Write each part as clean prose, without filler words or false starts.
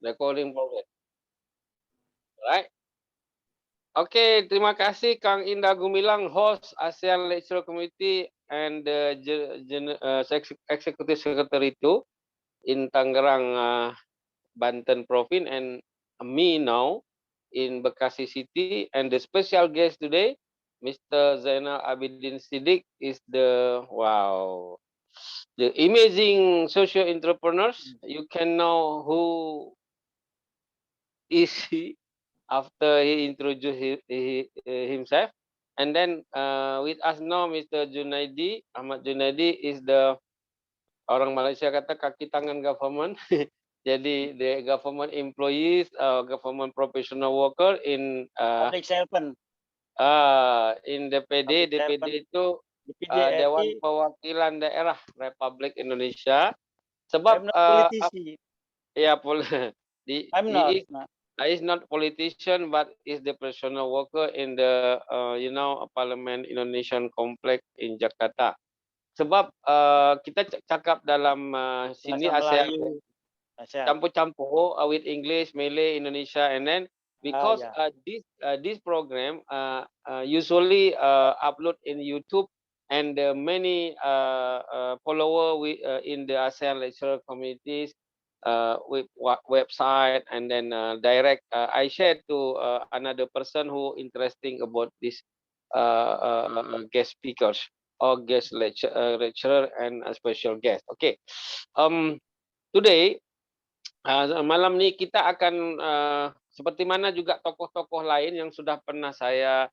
Recording progress. Right. Oke, terima kasih Kang Indah Gumilang, host ASEAN Lecturer Committee and the Executive Secretary itu in Tangerang, Banten Province, and me now in Bekasi City, and the special guest today, Mr. Zainal Abidin Siddiq, is the amazing social entrepreneurs. You can know who is he after he introduced himself. And then with us now, Mr. Junaidi, Ahmad Junaidi is the orang Malaysia kata kaki tangan government. Jadi the government employees, government professional worker in Public servant. In DPD. DPD itu Dewan Perwakilan Daerah Republik Indonesia. Sebab I'm not politician. ya I'm not. Is not politician, but is the professional worker in the Parliament Indonesian Complex in Jakarta. Sebab kita cakap dalam sini ASEAN campur-campur with English, Malay, Indonesia, and then because this program usually upload in YouTube, and many follower in the ASEAN lecturer communities with website, and then direct I share to another person who interesting about this guest speakers or guest lecturer and a special guest. Okay, today malam ini kita akan seperti mana juga tokoh-tokoh lain yang sudah pernah saya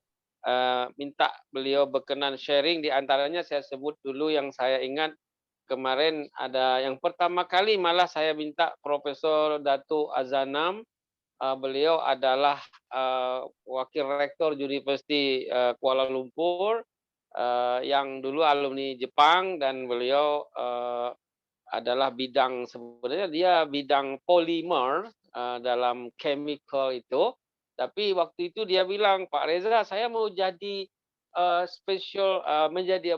minta beliau berkenan sharing. Di antaranya saya sebut dulu yang saya ingat kemarin ada yang pertama kali malah saya minta Profesor Datuk Azanam. Beliau adalah wakil rektor Universiti Kuala Lumpur yang dulu alumni Jepang, dan beliau adalah bidang, sebenarnya dia bidang polimer dalam chemical itu. Tapi waktu itu dia bilang, Pak Reza, saya mau jadi special menjadi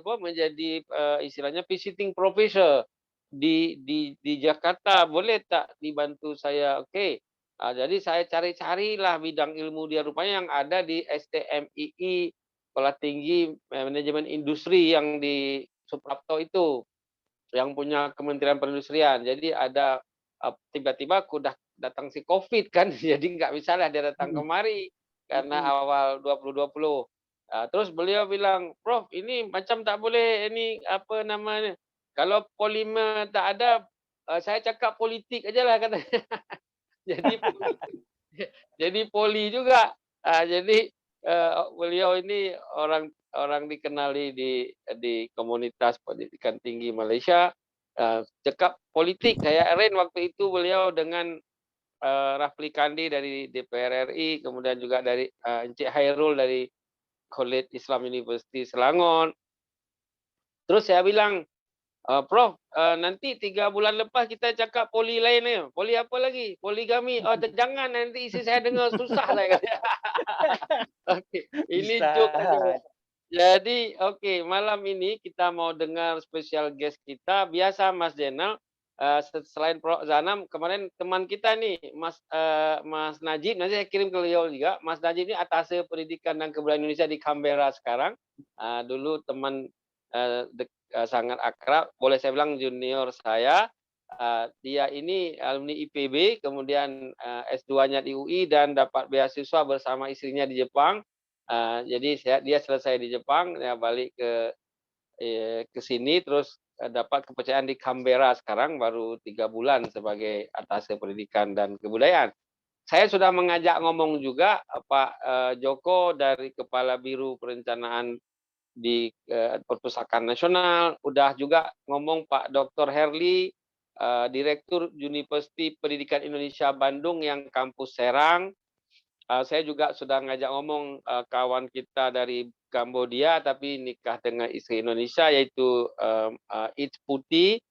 istilahnya visiting professor di Jakarta, boleh tak dibantu saya? Oke. Jadi saya cari-carilah bidang ilmu dia, rupanya yang ada di STMII, Sekolah Tinggi Manajemen Industri yang di Suprapto itu, yang punya Kementerian Perindustrian. Jadi ada tiba-tiba aku datang si COVID kan, jadi nggak bisa lah dia datang kemari karena awal 2020. Terus beliau bilang, Prof, ini macam tak boleh, ini apa namanya, kalau polimer tak ada, saya cakap politik aja lah katanya. jadi poli juga. Jadi beliau ini orang dikenali di komunitas pendidikan tinggi Malaysia. Cakap politik, saya arrange waktu itu beliau dengan Rafli Kandi dari DPR RI, kemudian juga dari Encik Hairul dari College Islam University Selangor. Terus saya bilang, Prof, nanti 3 bulan lepas kita cakap poli lain ya. Poli apa lagi? Poligami. Oh, jangan, nanti isi saya dengar susah saya kata. Oke, ini joke aja. Jadi, oke, malam ini kita mau dengar special guest kita. Biasa Mas Zainal, selain Prof Zanam, kemarin teman kita nih, Mas Najib, nanti saya kirim ke beliau juga. Mas Najib ini Atase Pendidikan dan Kebudayaan Indonesia di Canberra sekarang. Dulu teman sangat akrab, boleh saya bilang junior saya. Dia ini alumni IPB, kemudian S2-nya di UI dan dapat beasiswa bersama istrinya di Jepang. Jadi dia selesai di Jepang, dia balik ke sini, terus dapat kepercayaan di Canberra sekarang baru 3 bulan sebagai Atase Pendidikan dan Kebudayaan. Saya sudah mengajak ngomong juga Pak Joko dari Kepala Biro Perencanaan di Perpustakaan Nasional, udah juga ngomong Pak Dr. Herli, Direktur Universiti Pendidikan Indonesia Bandung yang kampus Serang. Saya juga sudah ngajak ngomong kawan kita dari Kambodia tapi nikah dengan istri Indonesia, yaitu It's Putih,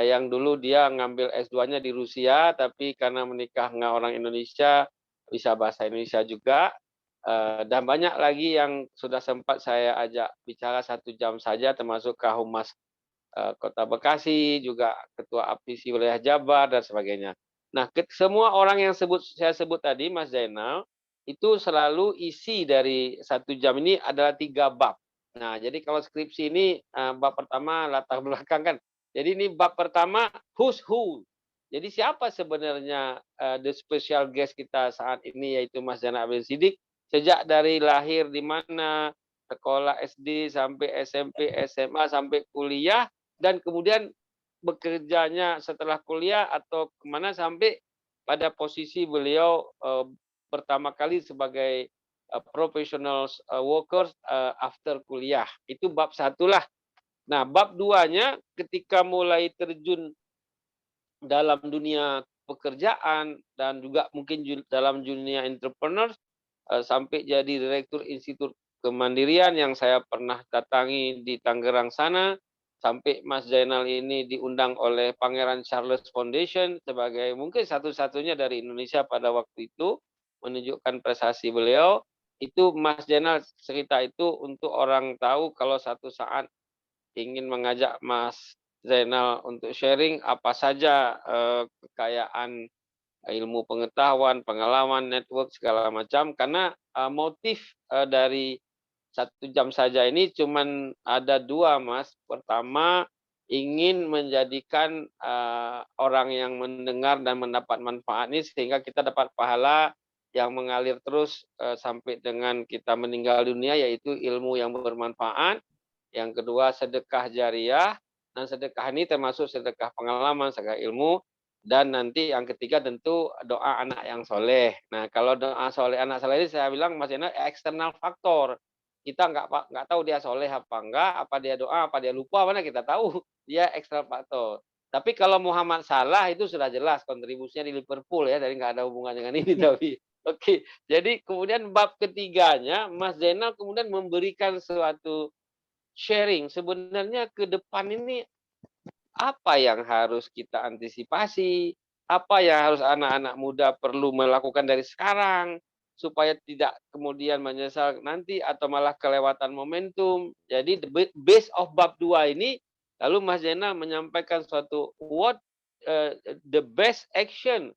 yang dulu dia ngambil S2-nya di Rusia, tapi karena menikah dengan orang Indonesia bisa bahasa Indonesia juga. Dan banyak lagi yang sudah sempat saya ajak bicara 1 jam saja, termasuk Kahumas Kota Bekasi, juga Ketua APSI Wilayah Jabar dan sebagainya. Nah, semua orang yang saya sebut tadi, Mas Zainal, itu selalu isi dari 1 jam ini adalah 3 bab. Nah, jadi kalau skripsi ini bab pertama latar belakang kan. Jadi ini bab pertama who's who. Jadi siapa sebenarnya the special guest kita saat ini yaitu Mas Zainal Abidin Siddiq, sejak dari lahir di mana, sekolah SD sampai SMP, SMA sampai kuliah, dan kemudian bekerjanya setelah kuliah atau kemana sampai pada posisi beliau pertama kali sebagai professional workers after kuliah. Itu bab 1 lah. Nah, bab 2-nya ketika mulai terjun dalam dunia pekerjaan dan juga mungkin dalam dunia entrepreneur sampai jadi direktur Institut Kemandirian yang saya pernah datangi di Tangerang sana, sampai Mas Zainal ini diundang oleh Pangeran Charles Foundation sebagai mungkin satu-satunya dari Indonesia pada waktu itu, menunjukkan prestasi beliau. Itu Mas Zainal cerita itu untuk orang tahu kalau satu saat ingin mengajak Mas Zainal untuk sharing apa saja kekayaan ilmu pengetahuan, pengalaman, network segala macam, karena motif dari 1 jam saja ini cuman ada 2, Mas. Pertama, ingin menjadikan orang yang mendengar dan mendapat manfaat ini sehingga kita dapat pahala yang mengalir terus sampai dengan kita meninggal dunia, yaitu ilmu yang bermanfaat. Yang kedua, sedekah jariah, dan sedekah ini termasuk sedekah pengalaman, sedekah ilmu. Dan nanti yang ketiga tentu doa anak yang soleh. Nah, kalau doa soleh anak soleh ini saya bilang Mas Ena eksternal faktor. Kita nggak tahu dia soleh apa enggak, apa dia doa, apa dia lupa, mana kita tahu. Dia eksternal faktor. Tapi kalau Muhammad Salah itu sudah jelas kontribusinya di Liverpool ya, dari nggak ada hubungan dengan ini. Tapi oke, jadi kemudian bab ketiganya Mas Zainal kemudian memberikan suatu sharing. Sebenarnya ke depan ini apa yang harus kita antisipasi, apa yang harus anak-anak muda perlu melakukan dari sekarang, supaya tidak kemudian menyesal nanti atau malah kelewatan momentum. Jadi base of bab 2 ini, lalu Mas Zainal menyampaikan suatu what the best action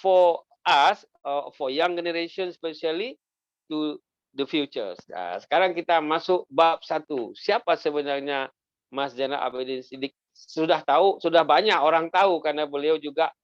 for us, for young generation especially, to the future. Nah, sekarang kita masuk bab 1. Siapa sebenarnya Mas Zainal Abidin Siddiq? Sudah tahu, sudah banyak orang tahu karena beliau juga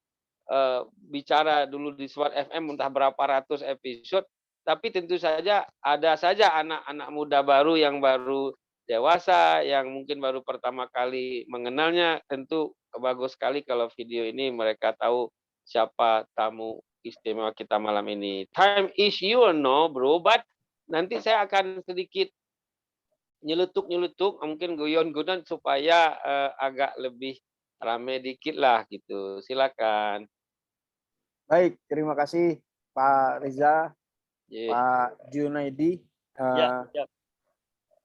bicara dulu di Smart FM entah berapa ratus episode, tapi tentu saja ada saja anak-anak muda baru yang baru dewasa, yang mungkin baru pertama kali mengenalnya. Tentu bagus sekali kalau video ini mereka tahu siapa tamu istimewa kita malam ini. Time is you know, bro, but nanti saya akan sedikit nyeletuk-nyeletuk, mungkin guyon-guyon supaya agak lebih rame dikit lah gitu. Silakan. Baik, terima kasih Pak Reza, Yeah. Pak Junaidi. Ya, ya.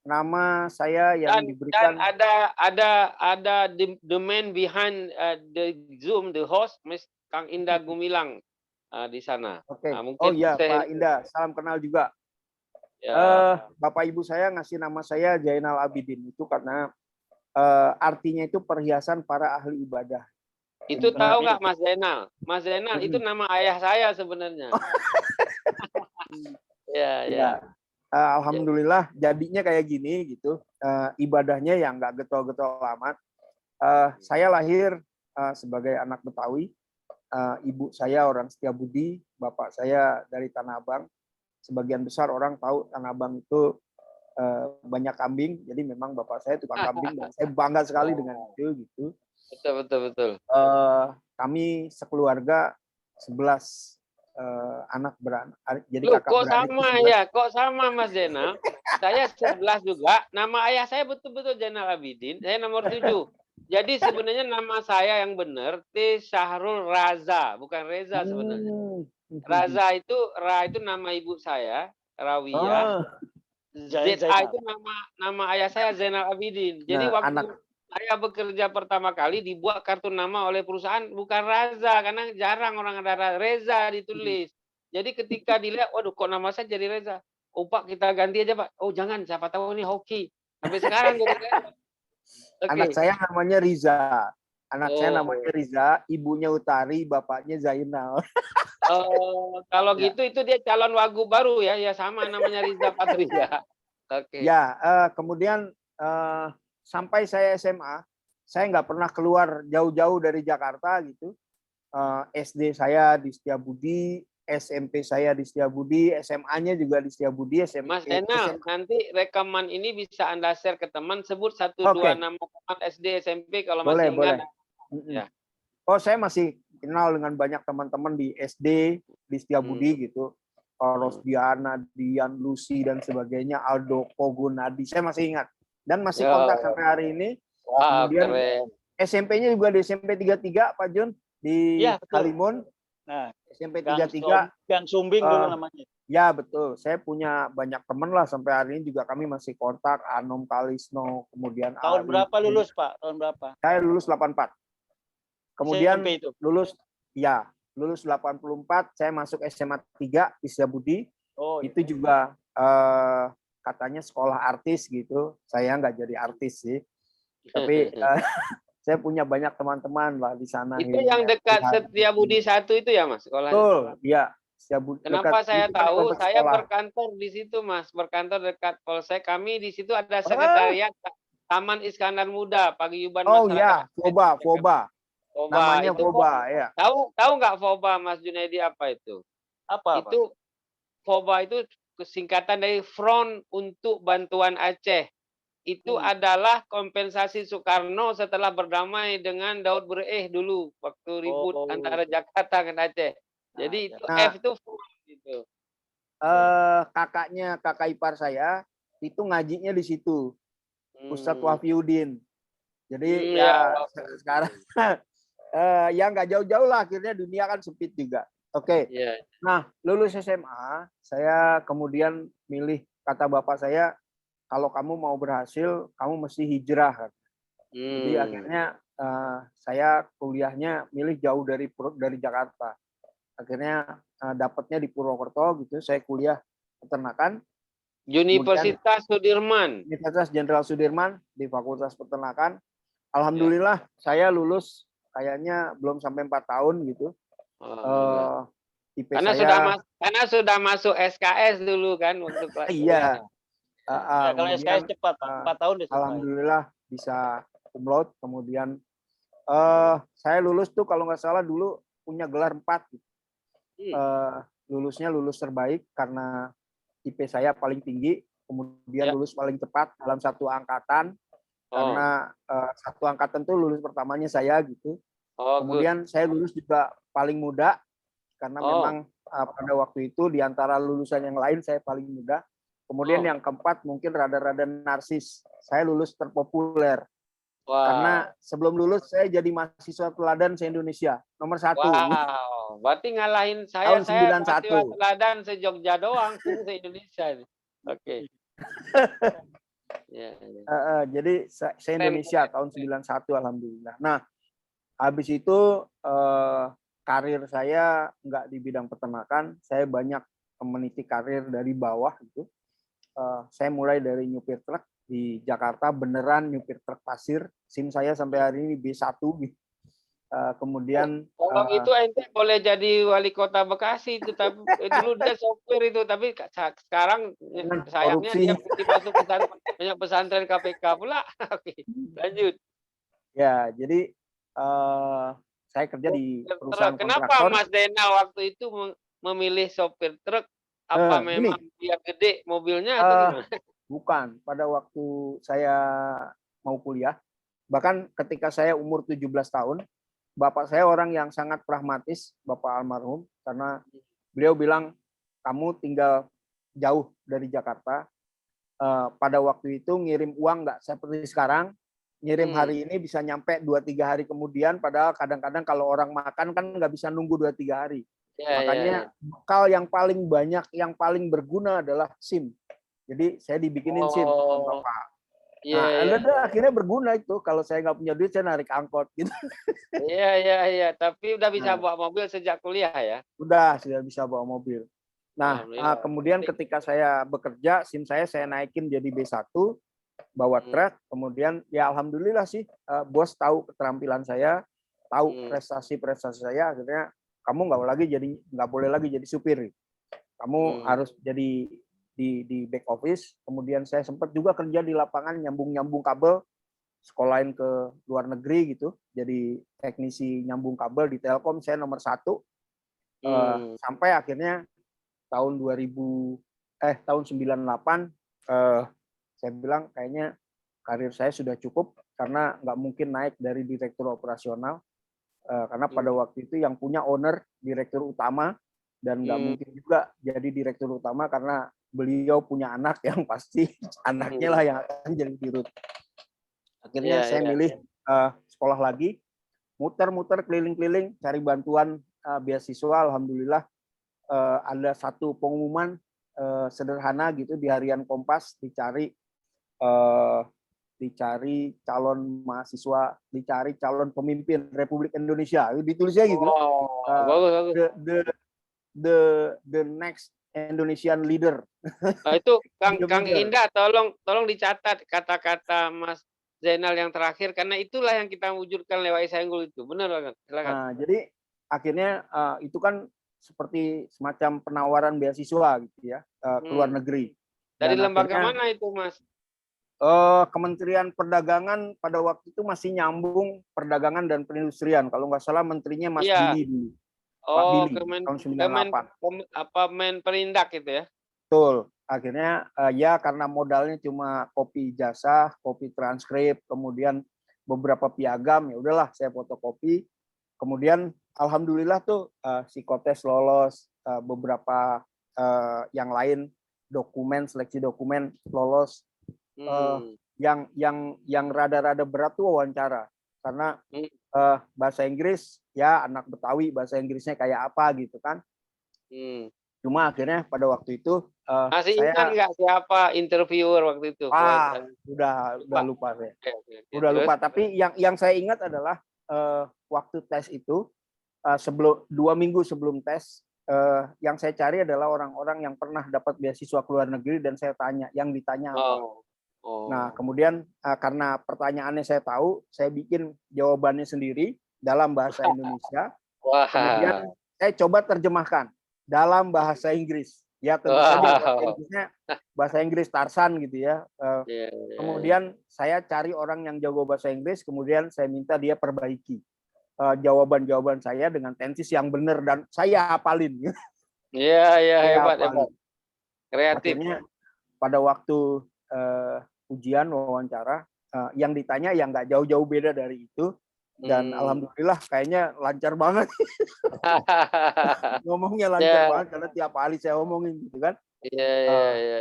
Nama saya yang diberikan. Dan ada the man behind the Zoom, the host, Miss Kang Indah Gumilang di sana. Oke. Mungkin Oh iya, Pak Indah, salam kenal juga. Ya. Bapak Ibu saya ngasih nama saya Zainal Abidin itu karena artinya itu perhiasan para ahli ibadah. Itu tahu nggak Mas Zainal? Mas Zainal itu nama ayah saya sebenarnya. Ya. Alhamdulillah jadinya kayak gini gitu. Ibadahnya yang nggak getol-getol amat. Saya lahir sebagai anak Betawi. Ibu saya orang Setiabudi, bapak saya dari Tanah Abang. Sebagian besar orang tahu Tanah Abang itu banyak kambing, jadi memang bapak saya tukang kambing dan saya bangga sekali dengan itu gitu. Betul. Kami sekeluarga 11 anak beranak. Jadi loh, kakak kok beradik sama 11. ya? Kok sama Mas Zainal? Saya 11 juga. Nama ayah saya betul-betul Zainal Abidin. Saya nomor 7. Jadi sebenarnya nama saya yang benar T. Syahrul Raza, bukan Reza sebenarnya. Raza itu Ra itu nama ibu saya, Rawiyah. ZA itu nama ayah saya Zainal Abidin. Jadi waktu saya bekerja pertama kali dibuat kartu nama oleh perusahaan bukan Raza karena jarang orang ada Reza ditulis. Jadi ketika dilihat, waduh kok nama saya jadi Reza. Oh Pak kita ganti aja Pak. Oh jangan, siapa tahu ini hoki. Sampai sekarang jadi Reza. Anak saya namanya Riza. Anak saya Oh. namanya Riza, ibunya Utari, bapaknya Zainal. Oh, kalau Ya. gitu itu dia calon wagub baru ya, ya sama namanya Riza Patria. Oke. Ya, kemudian sampai saya SMA, saya nggak pernah keluar jauh-jauh dari Jakarta gitu. SD saya di Setiabudi, SMP saya di Setiabudi, SMA-nya juga di Setiabudi, Mas Enal, SMA. nanti rekaman ini bisa Anda share ke teman, sebut 1 Oke. 2 nama teman SD, SMP kalau Boleh, masih ingat. boleh. Ya. Oh, saya masih kenal dengan banyak teman-teman di SD, di Setiabudi gitu. Rosdiana, Dian, Lucy, dan sebagainya, Aldo, Pogo, Nadi, saya masih ingat. Dan masih kontak sampai hari ini. Wah, Kemudian keren. SMP-nya juga di SMP 33, Pak Jun, di Iya, betul. Kalimun. Nah, SMP 33. Gang Sumbing dulu namanya. Ya, betul. Saya punya banyak teman lah sampai hari ini juga kami masih kontak. Anom Kalisno, kemudian Tahun Ari. berapa lulus, Pak? Tahun berapa? Saya lulus 84. Kemudian SMP itu. lulus 84, saya masuk SMA 3 di Setiabudi. Oh, Itu juga katanya sekolah artis gitu. Saya nggak jadi artis sih. Tapi saya punya banyak teman-teman lah di sana. Itu yang dekat Setiabudi 1 itu ya, Mas, sekolahnya? Betul, iya. Kenapa saya itu kan tahu? kompleks Saya sekolah. berkantor di situ, Mas. Berkantor dekat Polsek. Kami di situ ada sekretariat Taman Iskandar Muda, Paguyuban Oh Masyarakat. iya, FOBA. FOBA. Namanya Itu FOBA, ya. Tahu nggak FOBA, Mas Junaidi, apa itu? apa? Itu FOBA itu singkatan dari Front untuk Bantuan Aceh. Itu adalah kompensasi Soekarno setelah berdamai dengan Daud Bereh dulu waktu ribut antara Jakarta dan Aceh. Jadi itu Nah, F itu Front gitu. kakak ipar saya itu ngajinya di situ, Ustadz Wafiuddin. Jadi sekarang ya nggak jauh-jauh lah, akhirnya dunia kan sempit juga. Oke. Nah, lulus SMA, saya kemudian milih, kata bapak saya, kalau kamu mau berhasil, kamu mesti hijrah. Jadi akhirnya saya kuliahnya milih jauh dari Jakarta. Akhirnya dapatnya di Purwokerto gitu. Saya kuliah peternakan. Universitas Sudirman. Universitas Jenderal Sudirman di Fakultas Peternakan. Alhamdulillah saya lulus kayaknya belum sampai 4 tahun gitu. IP karena sudah masuk SKS dulu kan waktu kelas. Iya. Kalau SKS cepat, 4 tahun deh. Alhamdulillah bisa cum laude. Kemudian saya lulus tuh kalau nggak salah dulu punya gelar 4 gitu. Lulusnya lulus terbaik karena IP saya paling tinggi, kemudian lulus paling cepat dalam satu angkatan, karena satu angkatan tuh lulus pertamanya saya gitu. Kemudian saya lulus juga paling muda, karena memang pada waktu itu di antara lulusan yang lain saya paling muda. Kemudian yang keempat mungkin rada-rada narsis, saya lulus terpopuler. Karena sebelum lulus saya jadi mahasiswa teladan se-Indonesia nomor 1. Wow, berarti ngalahin saya. Tahun 91. Saya mahasiswa teladan se-Jogja doang, se-Indonesia. Oke. Jadi se-Indonesia tahun 91 alhamdulillah. Nah, habis itu karir saya nggak di bidang peternakan, saya banyak meniti karir dari bawah gitu. Saya mulai dari nyupir truk di Jakarta, beneran nyupir truk pasir. SIM saya sampai hari ini B1 gitu. Kemudian kalau itu ente boleh jadi wali kota Bekasi itu, tapi dulu dia sopir itu, tapi sekarang sayangnya dia masuk pesantren KPK pula. Oke, lanjut. Ya, jadi saya kerja di perusahaan kontraktor. Kenapa Mas Dena waktu itu memilih sopir truk? Apa memang dia gede mobilnya atau gimana? Bukan, pada waktu saya mau kuliah, bahkan ketika saya umur 17 tahun, bapak saya orang yang sangat pragmatis, Bapak almarhum, karena beliau bilang, kamu tinggal jauh dari Jakarta, pada waktu itu ngirim uang nggak seperti sekarang, ngirim hari ini bisa nyampe 2-3 hari kemudian, padahal kadang-kadang kalau orang makan kan nggak bisa nunggu 2-3 hari. Makanya bekal yang paling banyak, yang paling berguna adalah SIM. Jadi saya dibikinin SIM sama Bapak. Nah, akhirnya berguna itu. Kalau saya nggak punya duit, saya narik angkot gitu. Iya. Tapi udah bisa bawa mobil sejak kuliah ya? Sudah bisa bawa mobil. Nah, kemudian ketika saya bekerja, SIM saya naikin jadi B1. bawa truk, kemudian ya alhamdulillah sih bos tahu keterampilan saya, tahu prestasi-prestasi saya, akhirnya kamu nggak boleh lagi jadi supir, kamu harus jadi di back office. Kemudian saya sempat juga kerja di lapangan nyambung kabel, sekolahin ke luar negeri gitu, jadi teknisi nyambung kabel di Telkom, saya nomor 1 sampai akhirnya tahun 98 saya bilang kayaknya karir saya sudah cukup karena nggak mungkin naik dari direktur operasional karena pada waktu itu yang punya owner direktur utama dan nggak mungkin juga jadi direktur utama karena beliau punya anak yang pasti anaknya lah yang akan jadi dirut. Akhirnya saya milih sekolah lagi, muter-muter keliling-keliling cari bantuan beasiswa. Alhamdulillah ada satu pengumuman sederhana gitu di harian Kompas, dicari calon mahasiswa, dicari calon pemimpin Republik Indonesia, ditulisnya gitu. Bagus. The next Indonesian leader. Itu Kang Indah, tolong dicatat kata-kata Mas Zainal yang terakhir karena itulah yang kita wujudkan lewat Isanggul itu. Benar banget. Silakan. Nah, jadi akhirnya itu kan seperti semacam penawaran beasiswa gitu ya ke luar negeri. Dari Dan lembaga akhirnya, mana itu, Mas? Kementerian Perdagangan pada waktu itu masih nyambung perdagangan dan perindustrian. Kalau nggak salah menterinya Mas Billy dulu. Pak Billy tahun 98. Menperindak itu ya? Betul. Akhirnya ya karena modalnya cuma kopi ijazah, kopi transkrip, kemudian beberapa piagam, ya udahlah saya fotokopi. Kemudian alhamdulillah tuh psikotes lolos, beberapa yang lain seleksi dokumen lolos. Yang rada-rada berat tuh wawancara karena bahasa Inggris ya anak Betawi bahasa Inggrisnya kayak apa gitu kan. Cuma akhirnya pada waktu itu masih ingat nggak siapa interviewer waktu itu? Udah lupa saya. Udah lupa. Tapi yang saya ingat adalah waktu tes itu sebelum 2 minggu sebelum tes yang saya cari adalah orang-orang yang pernah dapat beasiswa ke luar negeri dan saya ditanya apa. Nah kemudian karena pertanyaannya saya tahu, saya bikin jawabannya sendiri dalam bahasa Indonesia. Kemudian saya coba terjemahkan dalam bahasa Inggris. Ya tentu saja bahasa Inggrisnya bahasa Inggris Tarsan gitu ya. Kemudian saya cari orang yang jago bahasa Inggris, kemudian saya minta dia perbaiki jawaban-jawaban saya dengan tensis yang benar dan saya hafalin. Iya hebat. Kreatif. Akhirnya pada waktu ujian wawancara yang ditanya yang nggak jauh-jauh beda dari itu. Dan alhamdulillah kayaknya lancar banget. Ngomongnya lancar banget karena tiap hari saya omongin gitu kan.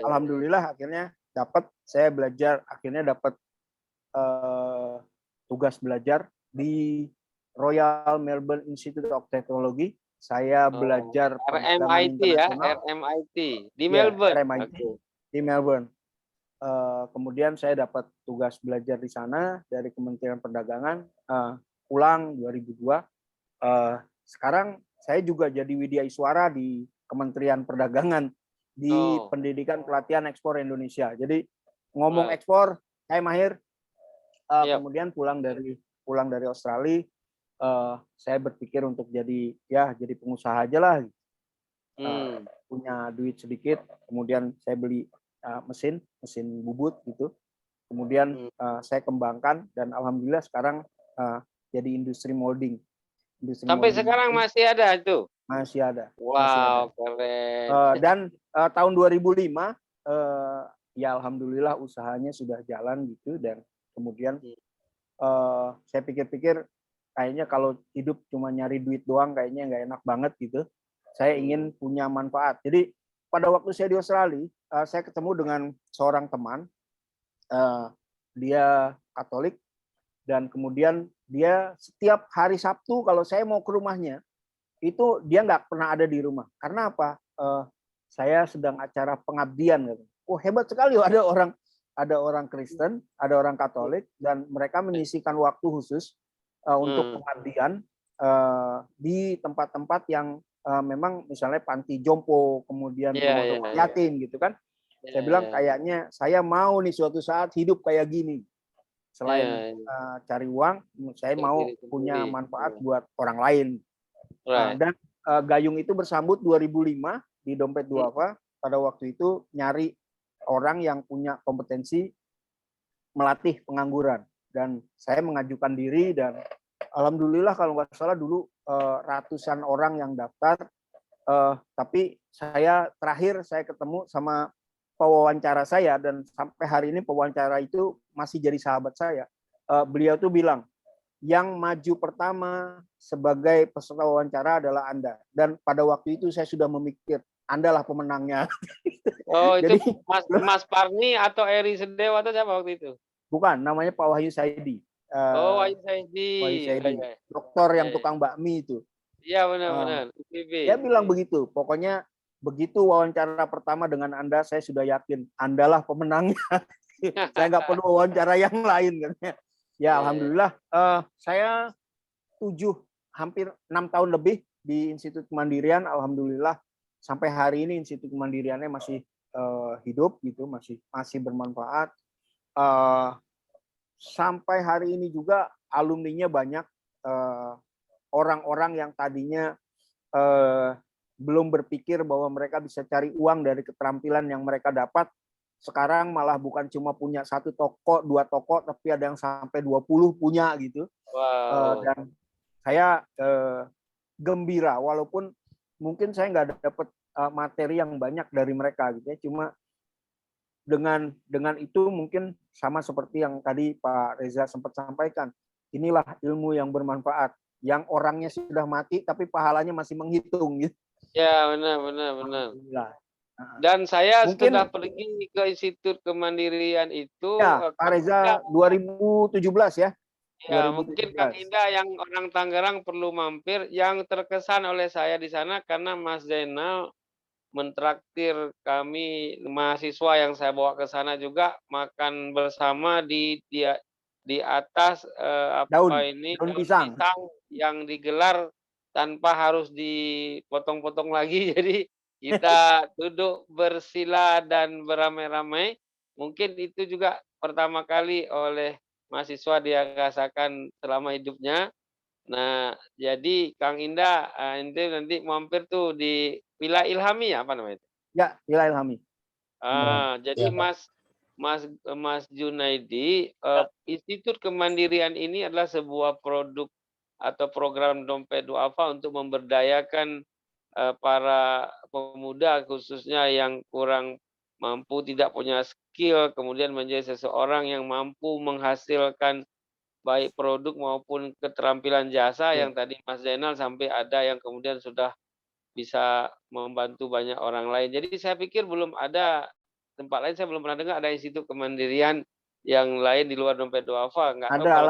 Alhamdulillah akhirnya saya belajar, akhirnya dapat tugas belajar di Royal Melbourne Institute of Technology. Saya belajar RMIT ya, RMIT di Melbourne. RMIT di Melbourne. Kemudian saya dapat tugas belajar di sana dari Kementerian Perdagangan. Pulang 2002. Sekarang saya juga jadi Widya Iswara di Kementerian Perdagangan di Pendidikan Pelatihan Ekspor Indonesia. Jadi ngomong ekspor saya mahir. Kemudian pulang dari Australia, saya berpikir untuk jadi pengusaha aja lah. Punya duit sedikit, kemudian saya beli mesin bubut gitu. Kemudian saya kembangkan dan alhamdulillah sekarang jadi industri molding. Sampai sekarang masih ada itu? Masih ada. Wow, keren. Dan tahun 2005 ya alhamdulillah usahanya sudah jalan gitu dan kemudian saya pikir-pikir kayaknya kalau hidup cuma nyari duit doang kayaknya nggak enak banget gitu. Saya ingin punya manfaat. Jadi pada waktu saya di Australia, saya ketemu dengan seorang teman, dia Katolik, dan kemudian dia setiap hari Sabtu kalau saya mau ke rumahnya, itu dia nggak pernah ada di rumah. Karena apa? Saya sedang acara pengabdian. Oh hebat sekali, ada orang Kristen, ada orang Katolik, dan mereka menyisihkan waktu khusus untuk pengabdian di tempat-tempat yang memang misalnya panti jompo, kemudian rumah yatim gitu kan. Saya bilang kayaknya saya mau nih suatu saat hidup kayak gini. Selain cari uang, saya mau punya manfaat buat orang lain. Dan Gayung itu bersambut 2005 di Dompet Duafa. Pada waktu itu nyari orang yang punya kompetensi melatih pengangguran. Dan saya mengajukan diri dan alhamdulillah kalau nggak salah dulu ratusan orang yang daftar. Tapi terakhir saya ketemu sama pewawancara saya dan sampai hari ini pewawancara itu masih jadi sahabat saya. Beliau tuh bilang, yang maju pertama sebagai peserta wawancara adalah Anda. Dan pada waktu itu saya sudah memikir, Anda lah pemenangnya. Oh, itu Jadi, Mas Parni atau Eri Sedewa atau siapa waktu itu? Bukan, namanya Pak Wahyu Saidi. Wahyu Saidi. Wahyu Saidi. Dokter yang tukang bakmi itu. Iya, benar-benar. Dia bilang begitu. Pokoknya begitu wawancara pertama dengan Anda, saya sudah yakin Anda lah pemenangnya. Saya nggak perlu wawancara yang lain. Ya, alhamdulillah. Saya hampir 6 tahun lebih di Institut Kemandirian. Alhamdulillah sampai hari ini Institut Kemandiriannya masih hidup gitu, masih bermanfaat. Sampai hari ini juga alumninya banyak orang-orang yang tadinya belum berpikir bahwa mereka bisa cari uang dari keterampilan yang mereka dapat. Sekarang malah bukan cuma punya 1 toko, 2 toko, tapi ada yang sampai 20 punya gitu. Wow. Dan saya gembira, walaupun mungkin saya nggak dapat materi yang banyak dari mereka gitu ya. Cuma dengan itu mungkin sama seperti yang tadi Pak Reza sempat sampaikan. Inilah ilmu yang bermanfaat. Yang orangnya sudah mati tapi pahalanya masih menghitung gitu. Ya, benar. Dan saya mungkin, sudah pergi ke Institut Kemandirian itu. Ya, Pak Reza 2017 ya. Ya, 2017. mungkin Kang Indah yang orang Tangerang perlu mampir. Yang terkesan oleh saya di sana karena Mas Zainal mentraktir kami mahasiswa yang saya bawa ke sana juga makan bersama di atas daun pisang yang digelar tanpa harus dipotong-potong lagi. Jadi kita duduk bersila dan beramai-ramai. Mungkin itu juga pertama kali oleh mahasiswa dia rasakan selama hidupnya. Nah, jadi Kang Indah, nanti mampir tuh di Villa Ilhami ya, apa namanya itu? Ya, Villa Ilhami. Jadi ya, Mas Junaidi, Institut Kemandirian ini adalah sebuah produk atau program Dompet Duafa untuk memberdayakan para pemuda khususnya yang kurang mampu, tidak punya skill, kemudian menjadi seseorang yang mampu menghasilkan baik produk maupun keterampilan jasa yang tadi Mas Zainal sampai ada yang kemudian sudah bisa membantu banyak orang lain. Jadi saya pikir belum ada tempat lain, saya belum pernah dengar ada Institut Kemandirian yang lain di luar Dompet Duafa. Ada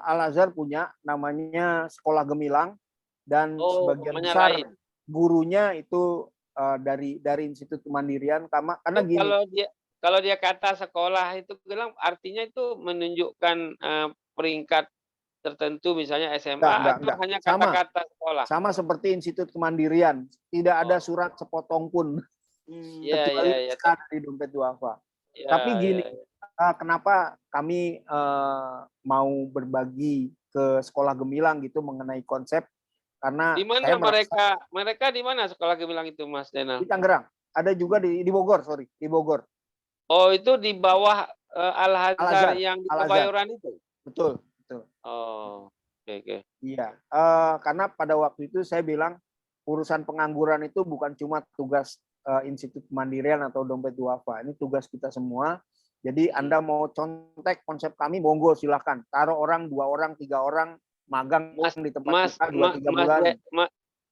Al-Azhar punya namanya Sekolah Gemilang dan sebagian besar lain. Gurunya itu dari Institut Kemandirian karena gini. Kalau dia kata sekolah itu bilang artinya itu menunjukkan peringkat tertentu misalnya SMA atau hanya kata-kata sekolah. Sama seperti Institut Kemandirian, tidak ada surat sepotong pun kecuali ada di Dompet Duafa. Tapi gini, kenapa kami mau berbagi ke Sekolah Gemilang gitu mengenai konsep, karena di mana mereka di mana Sekolah Gemilang itu, Mas Zainal? Di Tangerang, ada juga di Bogor, di Bogor. Oh, itu di bawah Al-Azhar yang di Kebayoran itu? Betul. Oh, oke. Iya, karena pada waktu itu saya bilang urusan pengangguran itu bukan cuma tugas Institut Kemandirian atau Dompet Duafa, ini tugas kita semua. Jadi Anda mau contek konsep kami, monggo silahkan. Taruh orang, 2 orang, 3 orang, magang di tempat kita 2-3 bulan.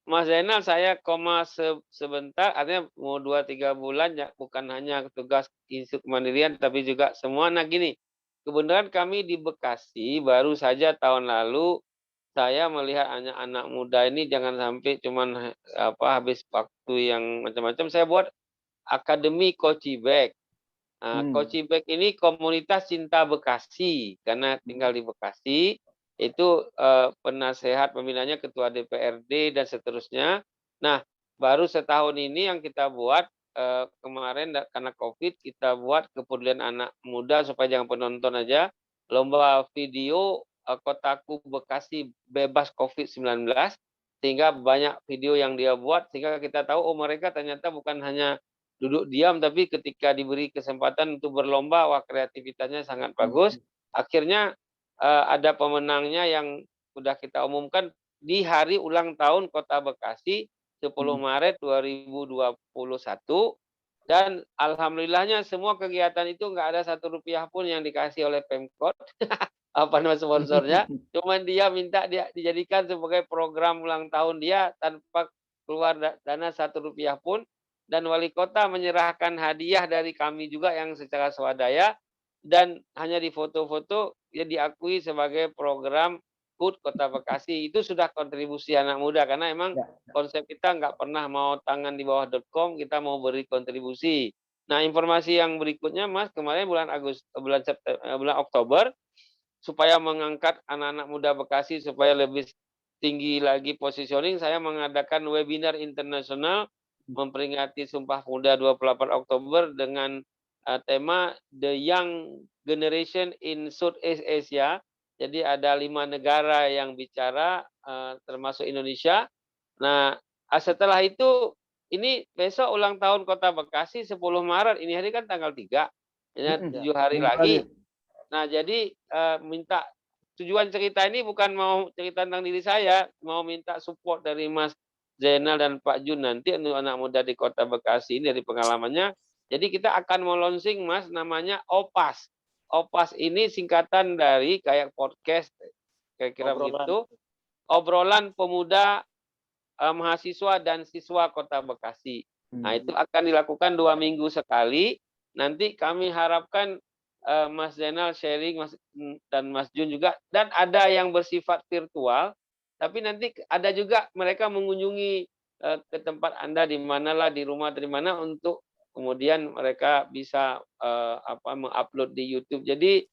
Mas Zainal, saya koma sebentar, artinya mau 2-3 bulan, ya, bukan hanya tugas Institut Kemandirian, tapi juga semua. Nah gini, kebenaran kami di Bekasi baru saja tahun lalu saya melihat anak muda ini jangan sampai cuman habis waktu yang macam-macam. Saya buat Akademi Kocibek. Kocibek ini komunitas cinta Bekasi karena tinggal di Bekasi. Itu penasehat pembinanya ketua DPRD dan seterusnya. Nah, baru setahun ini yang kita buat kemarin karena COVID kita buat kepedulian anak muda supaya jangan penonton aja, lomba video Kotaku Bekasi bebas COVID-19, sehingga banyak video yang dia buat sehingga kita tahu mereka ternyata bukan hanya duduk diam, tapi ketika diberi kesempatan untuk berlomba, wah kreativitasnya sangat bagus. Akhirnya ada pemenangnya yang sudah kita umumkan di hari ulang tahun Kota Bekasi 10 Maret 2021, dan alhamdulillahnya semua kegiatan itu nggak ada Rp1 pun yang dikasih oleh Pemkot apa nama sponsornya, cuman dia minta dia dijadikan sebagai program ulang tahun dia tanpa keluar dana Rp1 pun, dan wali kota menyerahkan hadiah dari kami juga yang secara swadaya, dan hanya di foto-foto dia diakui sebagai program HUT Kota Bekasi. Itu sudah kontribusi anak muda, karena emang konsep kita nggak pernah mau tangan di bawah.com, kita mau beri kontribusi. Nah, informasi yang berikutnya, Mas, kemarin bulan Oktober, supaya mengangkat anak-anak muda Bekasi supaya lebih tinggi lagi positioning, saya mengadakan webinar internasional memperingati Sumpah Pemuda 28 Oktober dengan tema The Young Generation in Southeast Asia. Jadi ada 5 negara yang bicara, termasuk Indonesia. Nah, setelah itu, ini besok ulang tahun Kota Bekasi 10 Maret. Ini hari kan tanggal 3. Ini 7 hari lagi. Nah, jadi minta tujuan cerita ini bukan mau cerita tentang diri saya, mau minta support dari Mas Zainal dan Pak Jun nanti untuk anak muda di Kota Bekasi ini dari pengalamannya. Jadi kita akan mau launching, Mas, namanya OPAS. OPAS ini singkatan dari kayak podcast, kira-kira begitu. Obrolan pemuda, mahasiswa dan siswa Kota Bekasi. Nah, itu akan dilakukan 2 minggu sekali. Nanti kami harapkan Mas Zainal sharing, dan Mas Jun juga, dan ada yang bersifat virtual, tapi nanti ada juga mereka mengunjungi ke tempat Anda di manalah, di rumah dari mana, untuk kemudian mereka bisa mengupload di YouTube. Jadi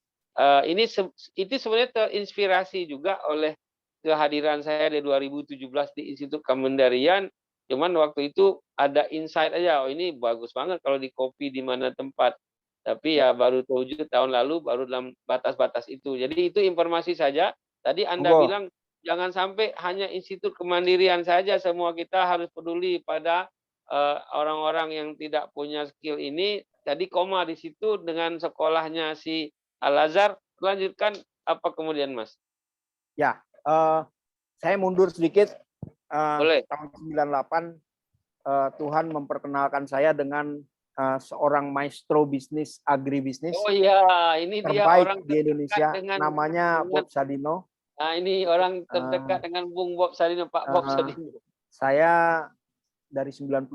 itu sebenarnya terinspirasi juga oleh kehadiran saya di 2017 di Institut Kemendarian. Cuman waktu itu ada insight aja, oh ini bagus banget kalau di copy di mana tempat. Tapi ya baru 7 tahun lalu, baru dalam batas-batas itu. Jadi itu informasi saja. Tadi Anda bilang jangan sampai hanya Institut Kemandirian saja, semua kita harus peduli pada orang-orang yang tidak punya skill ini. Jadi koma di situ dengan sekolahnya si Al-Azhar. Lanjutkan apa kemudian, Mas? Ya, saya mundur sedikit. Boleh. Tahun 98 Tuhan memperkenalkan saya dengan seorang maestro bisnis, agribisnis. Oh iya, ini dia orang di Indonesia, namanya Bob Sadino. Nah, ini orang terdekat dengan Bung Bob Sadino, Pak Bob Sadino. Saya dari 98